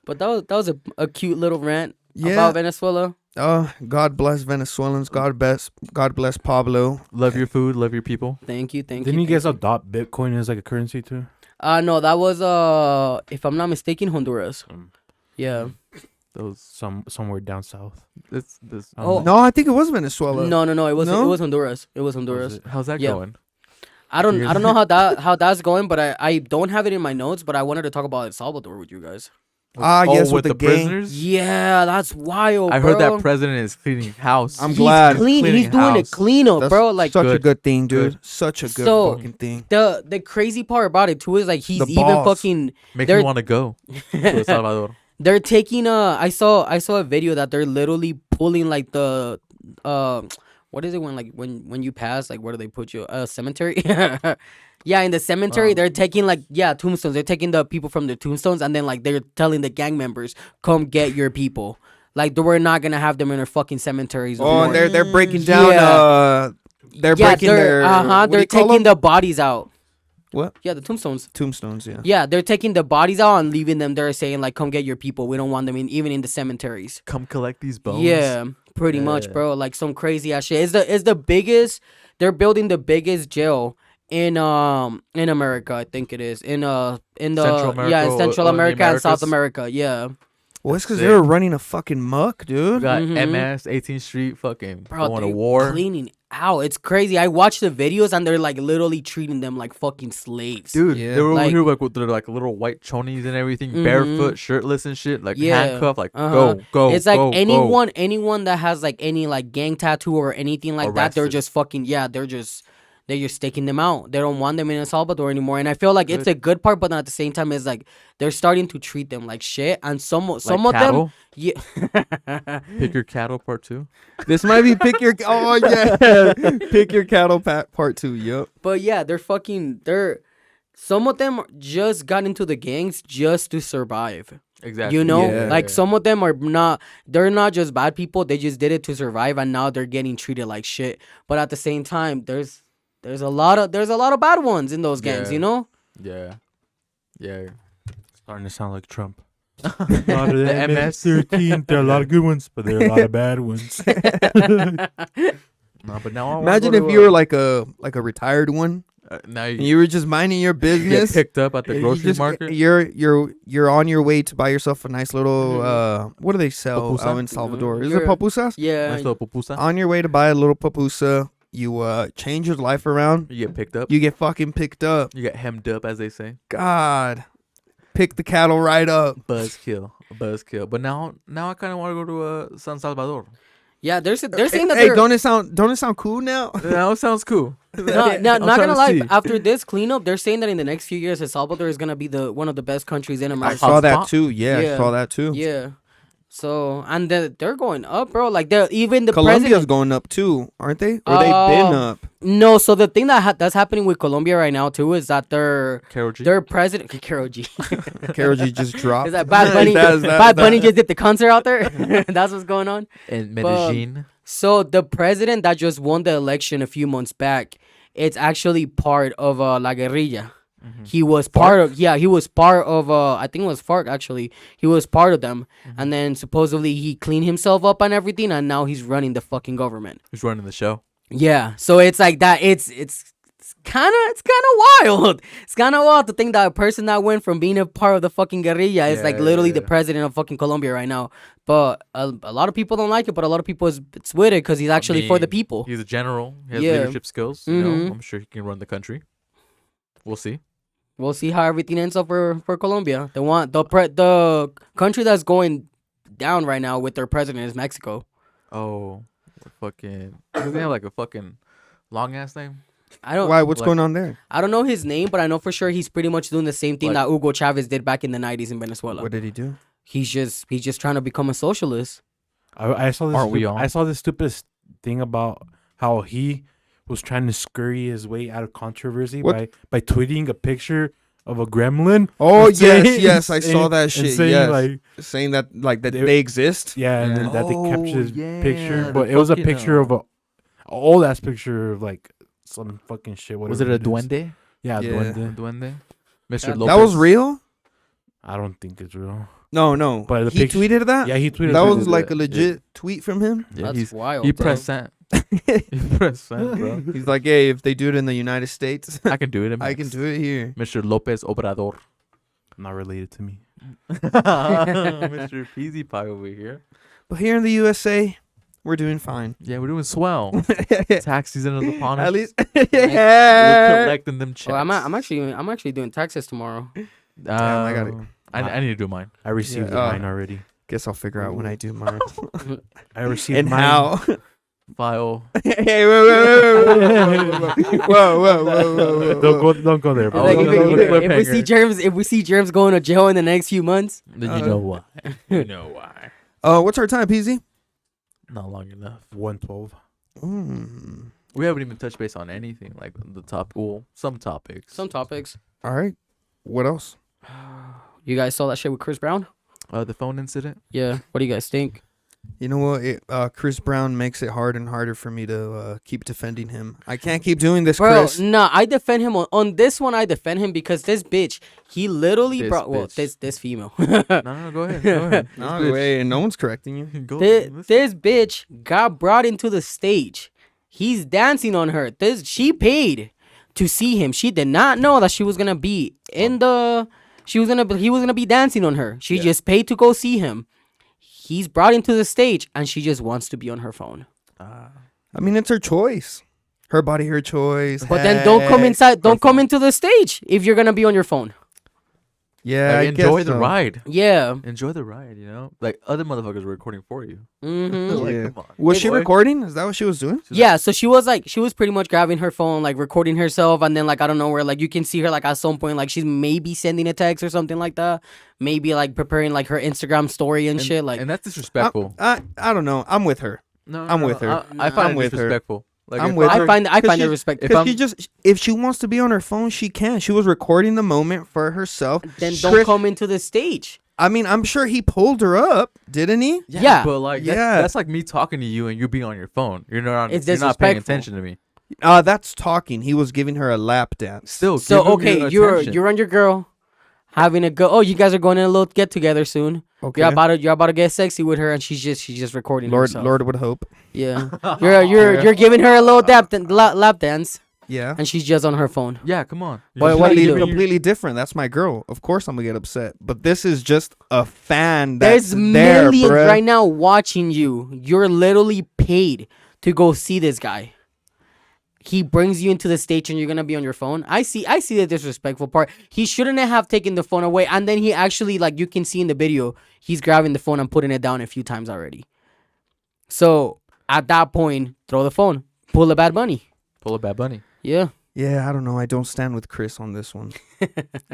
But that was a cute little rant Yeah. about Venezuela. Oh, God bless Venezuelans. God bless Pablo. Love your food. Love your people. Thank you. Didn't you guys adopt Bitcoin as like a currency too? No, that was if I'm not mistaken, Honduras. Yeah. Those Somewhere down south. this. Oh. No, I think it was Venezuela. No, it was No? it was Honduras. It was Honduras. How's that Yeah. going? I don't know how that's going, but I don't have it in my notes. But I wanted to talk about El Salvador with you guys. Ah, yes, with the gang. prisoners. Yeah, that's wild. I heard bro. that president is cleaning house. I'm He's glad. clean. Cleaning He's doing house. a cleanup, That's bro. Like such a Good. good thing, dude. Good. Such a good So, fucking thing. the crazy part about it too is like he's The even boss. fucking. Make they're- me want to go to El Salvador. They're taking I saw a video that they're literally pulling like the what is it when you pass, like where do they put you, cemetery? Yeah, in the cemetery they're taking tombstones. They're taking the people from the tombstones and then like they're telling the gang members, come get your people. Like we're not gonna have them in our fucking cemeteries. Oh, anymore. and they're breaking down. Yeah. They're breaking their. what do they're you call taking them? the bodies out. What? Yeah, the tombstones. Tombstones. Yeah. Yeah, they're taking the bodies out and leaving them there, saying like, "Come get your people. We don't want them even in the cemeteries." Come collect these bones. Yeah, pretty much, Yeah. bro. Like some crazy ass shit. It's the biggest. They're building the biggest jail in America. I think it is in the Central America, in Central in the America and South Americas? America. Yeah, Well, it's because Sick. they were running a fucking muck, We dude. got Mhm. MS 18th Street, fucking bro. going to They're war. cleaning out. It's crazy. I watched the videos and they're like literally treating them like fucking slaves. Dude, Yeah. they were over Like- here like with their like little white chonies and everything, Mhm. barefoot, shirtless and shit, like Yeah. handcuffed, like Uh-huh. go. It's like go, anyone that has like any like gang tattoo or anything like that, they're Arrested. just fucking they're just taking them out. They don't want them in El Salvador anymore. And I feel like it's Good. a good part, but then at the same time, it's like they're starting to treat them like shit. And some Like of them, cattle? yeah, Pick your cattle part 2. This might be pick your. Oh yeah, pick your cattle part 2. Yup. but yeah, some of them just got into the gangs just to survive. Exactly. You know, Yeah. like some of them they're not just bad people. They just did it to survive, and now they're getting treated like shit. But at the same time, there's There's a lot of bad ones in those gangs, Yeah. you know? Yeah. Yeah. Starting to sound like Trump. A lot of The the MS. MS-13. There are a lot of good ones, but there are a lot of bad ones. No, but now I wanna Imagine go if to, you were like a retired one, now and you were just minding your you get business. picked up at the and you grocery just- market. You're on your way to buy yourself a nice little what do they sell Pupusa? out in Salvador? Is it You're- pupusas? Yeah. Nice little pupusa. On your way to buy a little pupusa, you change your life around. You get picked up. You get fucking picked up. You get hemmed up, as they say. God, pick the cattle right up. Buzzkill. But now I kind of want to go to San Salvador. Yeah, they're saying that Hey, they're don't it sound cool now? Now it sounds cool. not I'm gonna trying to lie. see. After this cleanup, they're saying that in the next few years, El Salvador is gonna be one of the best countries in I America. saw that Hotspot? too. Yeah, Yeah. I saw that too. Yeah. So and they're going up, bro. Like even the Colombia's president. going up too, aren't they? Or they've been up. No, so the thing that's happening with Colombia right now too is that their president Karol G. Karol G just dropped. Is that Bad Bunny? Bad Bunny just did the concert out there. That's what's going on. in Medellin. So the president that just won the election a few months back, it's actually part of La Guerrilla. He was part of I think it was FARC actually. He was part of them, and then supposedly he cleaned himself up and everything, and now he's running the fucking government. Who's running the show? Yeah, so it's like that. It's kind of wild. It's kind of wild to think that a person that went from being a part of the fucking guerrilla is like Yeah, literally yeah. the president of fucking Colombia right now. But a lot of people don't like it. But a lot of people it's with it because he's actually for the mean, people. He's a general. He has Yeah. leadership skills. You Mhm. know, I'm sure he can run the country. We'll see. We'll see how everything ends up for Colombia. The country that's going down right now with their president is Mexico. Oh, fucking. Doesn't he have like a fucking long ass name? I don't Why? What's like- going on there? I don't know his name, but I know for sure he's pretty much doing the same thing Like- that Hugo Chavez did back in the 90s in Venezuela. What did he do? He's just trying to become a socialist. I saw this. Aren't we all? I saw this stupid thing about how he was trying to scurry his way out of controversy What? by tweeting a picture of a gremlin. Oh and saying- yes, I saw and- that and shit. saying, Yes, like, saying that that They- they exist. yeah, and Yeah. then that they Oh, captured his yeah, picture, the but it was a fucking, picture of a old ass picture of like some fucking shit. Was it whatever a is. duende? Yeah, Yeah. duende. Duende? Mr. That Lopez. That was real? I don't think it's real. No. But the he picture- tweeted that. Yeah, he tweeted that it. was like a legit tweet from him. Yeah, That's he's, wild. he bro. pressed send. He pressed send, bro. He's like, hey, if they do it in the United States, I can do it. I can do it here. Mr. Lopez Obrador. not related to me. Mr. Peasy Pie over here. But here in the USA, we're doing fine. Yeah, we're doing swell. Tax season is upon us. At least, We're yeah. collecting them checks. Oh, I'm actually doing taxes tomorrow. I got it. I need to do mine. I received Yeah, mine already. Guess I'll figure out when I do mine. I received And mine. how? File. Hey, whoa. Don't go there, bro. Like, Oh, if, no, no, if- no, if we see germs going to jail in the next few months, Then you know why. You know why. What's our time, PZ? Not long enough. 112. We haven't even touched base on anything like the top. Well, some topics. some topics. All right. What else? You guys saw that shit with Chris Brown? The phone incident. Yeah. What do you guys think? You know what? Chris Brown makes it harder and harder for me to keep defending him. I can't keep doing this, Bro, Chris. nah, I defend him on this one. I defend him because this bitch, he literally This brought bitch. this female. No, go ahead. Go ahead. No, This bitch. wait, no one's correcting you. Go. this, listen. this bitch got brought into the stage. He's dancing on her. She paid to see him. She did not know that she was gonna be in the. He was gonna be dancing on her. She just paid to go see him. He's brought into the stage and she just wants to be on her phone. I mean, it's her choice. Her body, her choice. But then don't come Hey. inside. Don't come into the stage if you're gonna be on your phone. Yeah, Like, I enjoy guess the so. ride. Yeah. Enjoy the ride. You know, like other motherfuckers were recording for you. Mm-hmm. Like, Yeah. come on. Was she Boy. recording? Is that what she was doing? Yeah, so she was pretty much grabbing her phone, like recording herself, and then like I don't know where, like you can see her like at some point, like she's maybe sending a text or something like that, maybe like preparing like her Instagram story and shit. Like and that's disrespectful. I don't know. I'm with her. No, I'm with her. I find I'm it with her. disrespectful. Like, I'm if with I her. find it 'Cause she- respectful. Because if she wants to be on her phone, she can. She was recording the moment for herself. Then Chris- don't come into the stage. I mean, I'm sure he pulled her up, didn't he? Yeah. but like Yeah. that's like me talking to you and you being on your phone. You're not. It's you're not paying disrespectful. attention to me. That's talking. He was giving her a lap dance. Still, So give him okay, your you're attention. you're on your girl, having a go. Oh, you guys are going in a little get together soon. Okay. You're about to get sexy with her, and she's just recording Lord, herself. Lord would hope. Yeah, you're giving her a little lap dance, Yeah. and she's just on her phone. Yeah, come on. What do you do? Completely different. That's my girl. Of course, I'm gonna get upset. But this is just a fan. There's That's there, millions bruh. right now watching you. You're literally paid to go see this guy. He brings you into the stage and you're gonna be on your phone. I see the disrespectful part. He shouldn't have taken the phone away, and then he actually, like, you can see in the video, he's grabbing the phone and putting it down a few times already. So at that point, throw the phone, pull a Bad Bunny. Pull a Bad Bunny. Yeah. Yeah, I don't know. I don't stand with Chris on this one.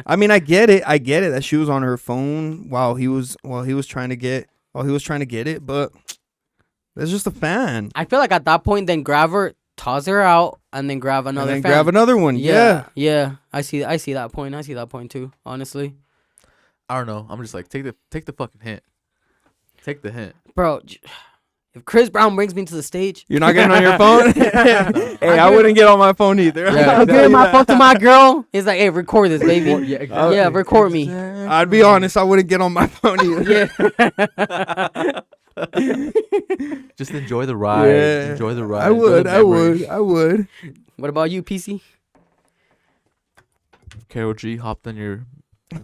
I mean, I get it that she was on her phone while he was trying to get it, but that's just a fan. I feel like at that point, then grab her, toss her out, and then grab And another then fan. grab another one. Yeah. Yeah. I see that point. I see that point too, honestly. I don't know. I'm just like, take the fucking hint. Take the hint. Bro, if Chris Brown brings me to the stage, You're not getting on your phone? Hey, I wouldn't get on my phone either. Yeah, I'm giving my phone to my girl. He's like, hey, record this, baby. Yeah, exactly. Yeah, record me. I'd be honest, I wouldn't get on my phone either. Yeah. Just enjoy the ride. Yeah. Enjoy the ride. I would. What about you, PC? Carol G hopped on your.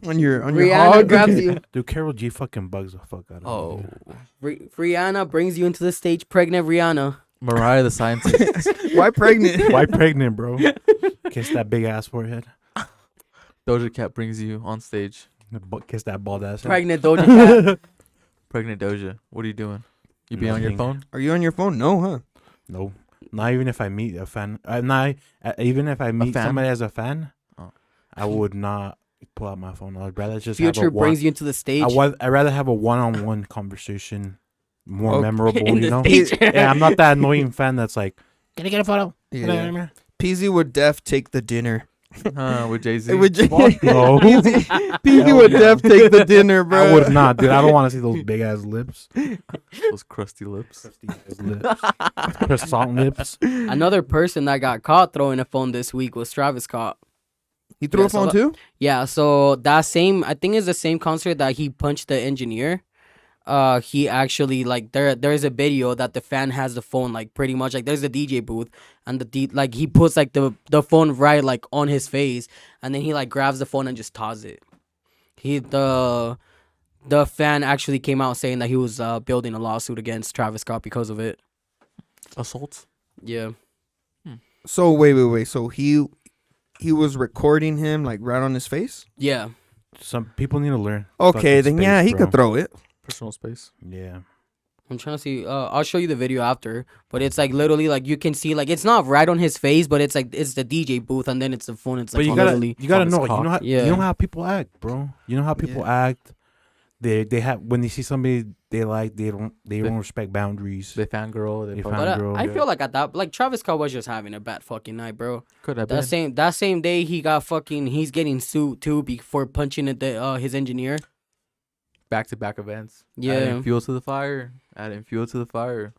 On your Rihanna hog. grabs you. Dude, Carol G fucking bugs the fuck out of Oh, me. Rihanna brings you into the stage, pregnant Rihanna. Mariah the Scientist. Why pregnant? Why pregnant, bro? Kiss that big ass forehead. Doja Cat brings you on stage. Kiss that bald ass. head. Pregnant Doja Cat. Pregnant Doja. What are you doing? You be on your Nothing. phone? Are you on your phone? No, huh? No, not even if I meet a fan. Even if I meet fan? somebody as a fan, Oh. I would not pull out my phone. I'd rather just Future have a brings you into the stage. I'd rather have a one-on-one conversation, more Okay. memorable. In You the know, stage. yeah, I'm not that annoying fan that's like, can I get a photo? Yeah. PZ would take the dinner. With Jay Z. No. No, PZ would take the dinner, bro. I would not, dude. I don't want to see those big ass lips, Those crusty lips. croissant lips. Another person that got caught throwing a phone this week was Travis Scott. He threw Yeah, a so phone that- too? Yeah, so I think it's the same concert that he punched the engineer. He actually, like, there's a video that the fan has the phone, like, pretty much, like, there's a DJ booth, and like, he puts, like, the phone right, like, on his face, and then he, like, grabs the phone and just tosses it. The fan actually came out saying that he was building a lawsuit against Travis Scott because of it. Assault. Yeah. So wait. So he was recording him like right on his face? Yeah. Some people need to learn. Okay, fucking then space, yeah, he bro. could throw it. Personal space. Yeah. I'm trying to see. I'll show you the video after, but it's like literally like you can see like it's not right on his face, but it's like it's the DJ booth and then it's the phone. It's like But you literally. gotta on his know, cock. you Yeah. know how people act, bro. You know how people act. They have when they see somebody they like, they don't respect boundaries. They fangirl. They They fucking- But Girl, I yeah. feel like at that, like Travis Scott was just having a bad fucking night, bro. Could have been. That same day he got fucking, he's getting sued too for punching his engineer. Back-to-back events. Yeah. Adding fuel to the fire. Adding fuel to the fire.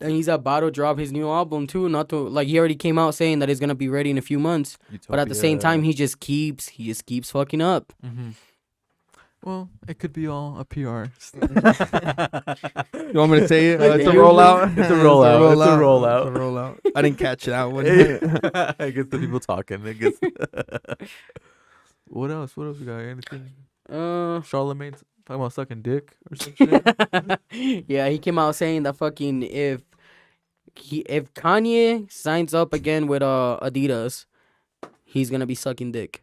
And he's about to drop his new album too. Not to like he already came out saying that it's gonna be ready in a few months. But at the same time, he just keeps fucking up. Mm-hmm. Well, it could be all a PR. You want me to say it? It's a You- rollout. It's a rollout. It's a rollout. It's a rollout. I didn't catch that one. It gets the people talking. It gets. What else? What else we got? Anything? Charlemagne talking about sucking dick or some shit. Yeah, he came out saying that fucking if Kanye signs up again with Adidas, he's gonna be sucking dick.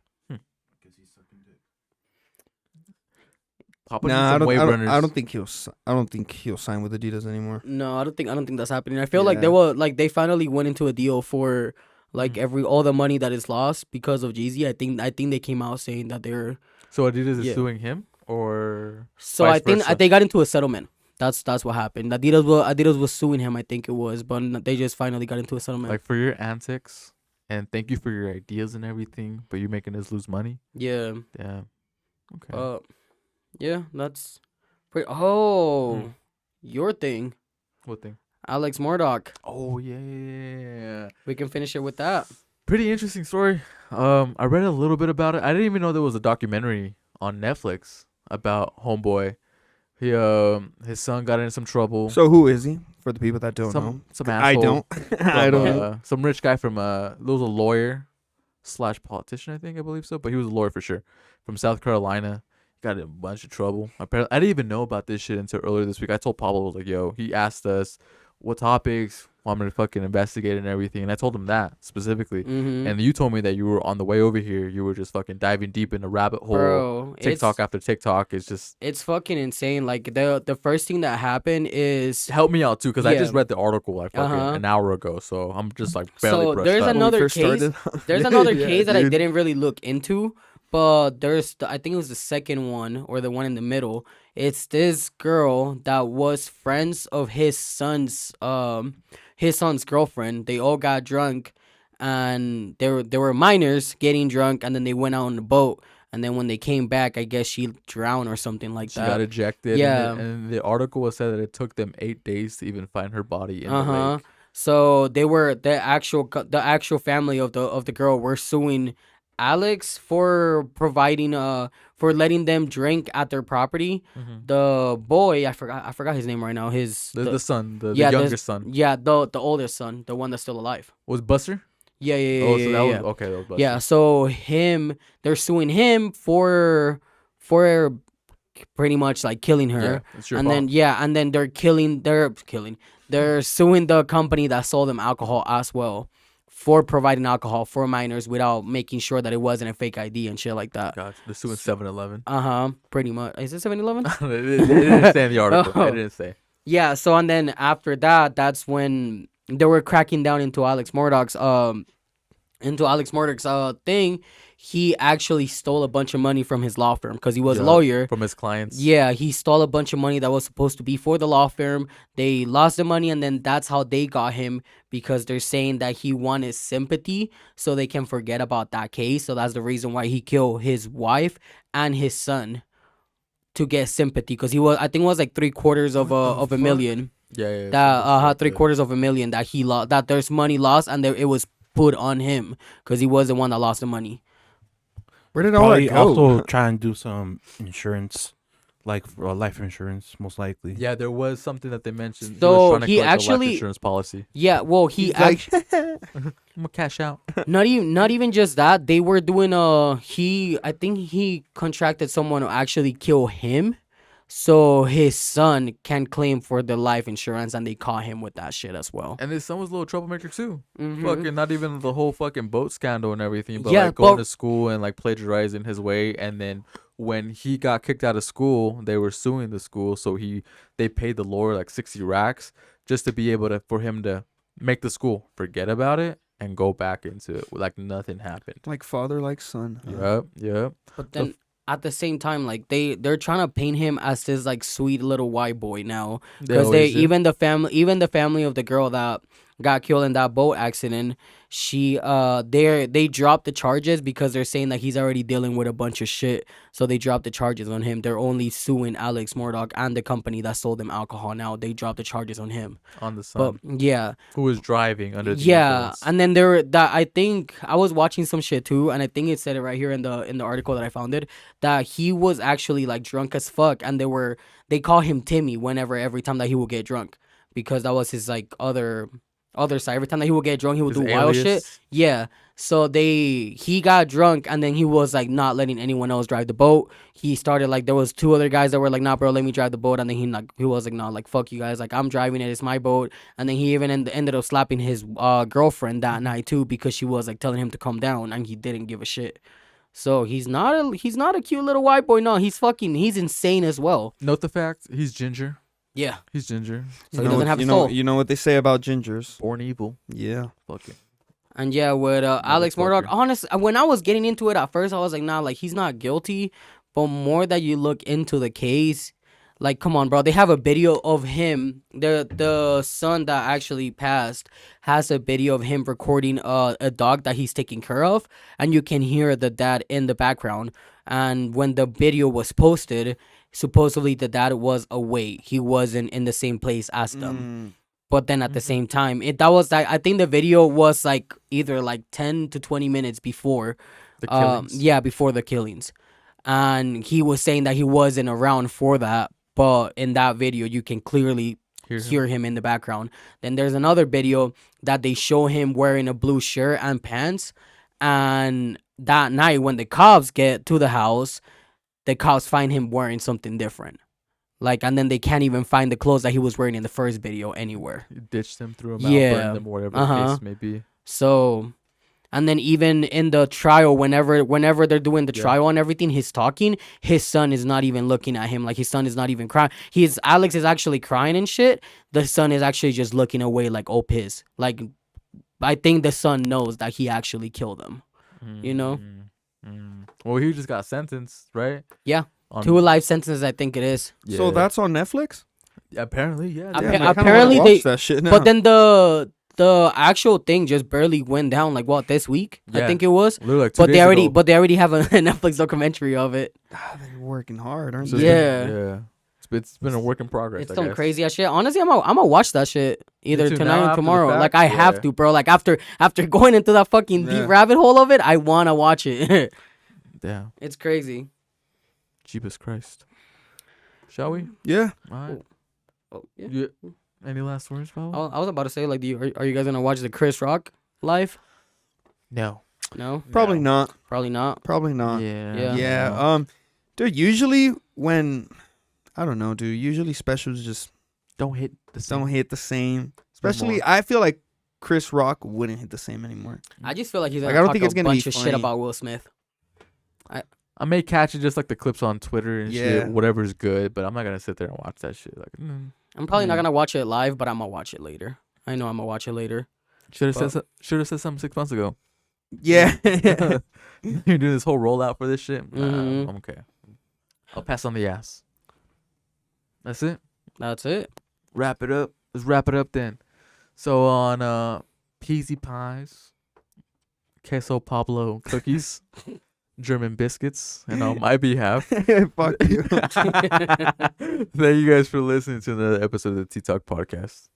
Papa needs Nah, some wave runners. I don't think he'll sign with Adidas anymore. No, I don't think that's happening. I feel like they finally went into a deal for like all the money that is lost because of Jeezy. I think they came out saying that they're So Adidas is Yeah. suing him, or so vice I think versa? they got into a settlement. That's what happened. Adidas was suing him, I think it was, but they just finally got into a settlement. like for your antics, and thank you for your ideas and everything, but you're making us lose money. yeah. Yeah. Okay. Yeah, that's pretty. Oh, Hmm. your thing. What thing? Alex Murdoch. Oh yeah. We can finish it with that. Pretty interesting story. I read a little bit about it. I didn't even know there was a documentary on Netflix about Homeboy. He his son got into some trouble. So who is he? For the people that don't know, some I asshole. don't. I don't know. Some rich guy from there was a lawyer / politician, I believe so, but he was a lawyer for sure from South Carolina. Got in a bunch of trouble. Apparently, I didn't even know about this shit until earlier this week. I told Pablo, I was like, yo, he asked us what topics, want me to fucking investigate and everything, and I told him that specifically. Mm-hmm. And you told me that you were on the way over here. You were just fucking diving deep in a rabbit hole. Bro, TikTok after TikTok is just it's fucking insane. Like the first thing that happened is help me out too, because I Yeah. just read the article like fucking Uh-huh. an hour ago, so I'm just like barely So brushed there's up. When we another first case. started. There's another Yeah, case that I dude. didn't really look into, but I think it was the second one or the one in the middle. It's this girl that was friends of his son's girlfriend. They all got drunk, and they were minors getting drunk, and then they went out on the boat, and then when they came back, I guess she drowned or something like She that. got ejected. Yeah. And the article was said that it took them 8 days to even find her body in the lake. So they were the actual family of the girl were suing Alex for providing for letting them drink at their property. Mhm. The boy, I forgot his name right now. His The son, the yeah, younger there's- son, yeah, the oldest son, the one that's still alive. was Buster. Yeah, yeah, yeah, Oh, yeah, so that yeah. was okay. That was Buster. Yeah, so they're suing him for pretty much like killing her. Yeah, it's your And fault. then they're suing the company that sold them alcohol as well for providing alcohol for minors without making sure that it wasn't a fake ID and shit like that. God, they're suing 7-Eleven. Pretty much. Is it 7-Eleven? It didn't say in the article. Oh. It didn't say. Yeah, so and then after that, that's when they were cracking down into Alex Murdoch's thing. He actually stole a bunch of money from his law firm because he was a Yeah, lawyer. from his clients. Yeah, he stole a bunch of money that was supposed to be for the law firm. They lost the money, and then that's how they got him, because they're saying that he wanted sympathy so they can forget about that case. So that's the reason why he killed his wife and his son to get sympathy, because I think it was like 3/4 of a million. Yeah. That something like 3/4 of a million that he lost. That there's money lost, and it was put on him because he was the one that lost the money. Where did all that Probably go? also try and do some insurance, like life insurance, most likely. Yeah, there was something that they mentioned. So he was trying to he collect a life actually- insurance policy. Yeah, well, He's like, I'm gonna cash out. not even just that. They were doing I think he contracted someone to actually kill him, so his son can claim for the life insurance, and they caught him with that shit as well. And his son was a little troublemaker too. Mhm. Fucking not even the whole fucking boat scandal and everything, but Yeah, like going but- to school and like plagiarizing his way. And then when he got kicked out of school, they were suing the school, so they paid the lawyer like 60 racks just to be able to for him to make the school forget about it and go back into it like nothing happened. like father, like son. Yep. But then at the same time, like they're trying to paint him as this like sweet little white boy now, because always do. even the family of the girl that got killed in that boat accident, they dropped the charges because they're saying that he's already dealing with a bunch of shit, so they dropped the charges on him. They're only suing Alex Murdoch and the company that sold them alcohol. Now they dropped the charges on him. on the son But yeah, who was driving under the yeah, influence. and then I think I was watching some shit too, and I think it said it right here in the article that I found it, that he was actually like drunk as fuck, and they call him Timmy every time that he would get drunk, because that was his like other side. Every time that he would get drunk, he would His do wild shit. alias. Yeah. So he got drunk, and then he was like not letting anyone else drive the boat. He started like, there was 2 other guys that were like, nah, bro, let me drive the boat. And then he was like, nah, like fuck you guys, like I'm driving it, it's my boat. And then he even ended up slapping his girlfriend that night too, because she was like telling him to calm down, and he didn't give a shit. So he's not a cute little white boy. No, he's insane as well. Note the fact he's ginger. Yeah. He's ginger. So he You know doesn't what- have a you soul. know, you know what they say about gingers? Born evil. Yeah. Fucking. And yeah, with Alex Murdoch, Motherfucker. honestly, when I was getting into it at first, I was like, nah, like he's not guilty. But more that you look into the case, like, come on, bro. They have a video of him. The son that actually passed has a video of him recording a dog that he's taking care of, and you can hear the dad in the background. And when the video was posted, supposedly the dad was away. He wasn't in the same place as them. But then at the same time, I think the video was like either like 10 to 20 minutes before, The killings. before the killings, and he was saying that he wasn't around for that. But in that video, you can clearly hear him in the background. Then there's another video that they show him wearing a blue shirt and pants, and that night when the cops get to the house, the cops find him wearing something different. Like, and then they can't even find the clothes that he was wearing in the first video anywhere. You ditched them, threw them out, Yeah. burned them, whatever the case may be. So, and then even in the trial, whenever they're doing the Yeah. trial and everything, he's talking. His son is not even looking at him. Like, his son is not even crying. Alex is actually crying and shit. The son is actually just looking away, like, oh, piss. Like, I think the son knows that he actually killed him. You know? Well, he just got sentenced, right? Yeah. On- 2 life sentences, I think it is. So Yeah. that's on Netflix. apparently, yeah. Appa- they- Damn, I kinda wanna apparently watch they- that shit now. But then the actual thing just barely went down. Like, what, this week? I Yeah. think it was. literally like 2 But days they ago. already have a Netflix documentary of it. They're working hard, aren't So they? it's been- Yeah. yeah. It's been a work in progress. It's I some guess. crazy ass shit. Honestly, I'm gonna watch that shit either too, now tonight or after the tomorrow. fact, Like, I have yeah. to, bro. Like, after going into that fucking Yeah. deep rabbit hole of it, I wanna watch it. Yeah. It's crazy. Jeepus Christ. Shall we? Yeah. All right. Oh, yeah. You- any last words, Paul? I was about to say, like, are you guys gonna watch the Chris Rock live? No. No, Probably No. not. probably not. Probably not. Yeah. Yeah. Yeah. No. Dude, usually when I don't know, dude. Usually specials just Don't hit the don't hit the same. bit Especially, more. I feel like Chris Rock wouldn't hit the same anymore. I just feel like he's gonna Like, I don't talk think a it's gonna be bunch of shit funny. about Will Smith. I may catch it just like the clips on Twitter and Yeah. shit, whatever's good, but I'm not gonna sit there and watch that shit. Like, I'm probably not Mm. gonna watch it live, but I'm gonna watch it later. I know I'm gonna watch it later. should have said something 6 months ago. Yeah. You're doing this whole rollout for this shit. Nah, Mhm. I'm okay. I'll pass on the ass. That's it. That's it. Wrap it up. Let's wrap it up then. So on peasy pies, queso Pablo cookies, German biscuits, and on my behalf. Fuck you. Thank you guys for listening to another episode of the Tea Talk podcast.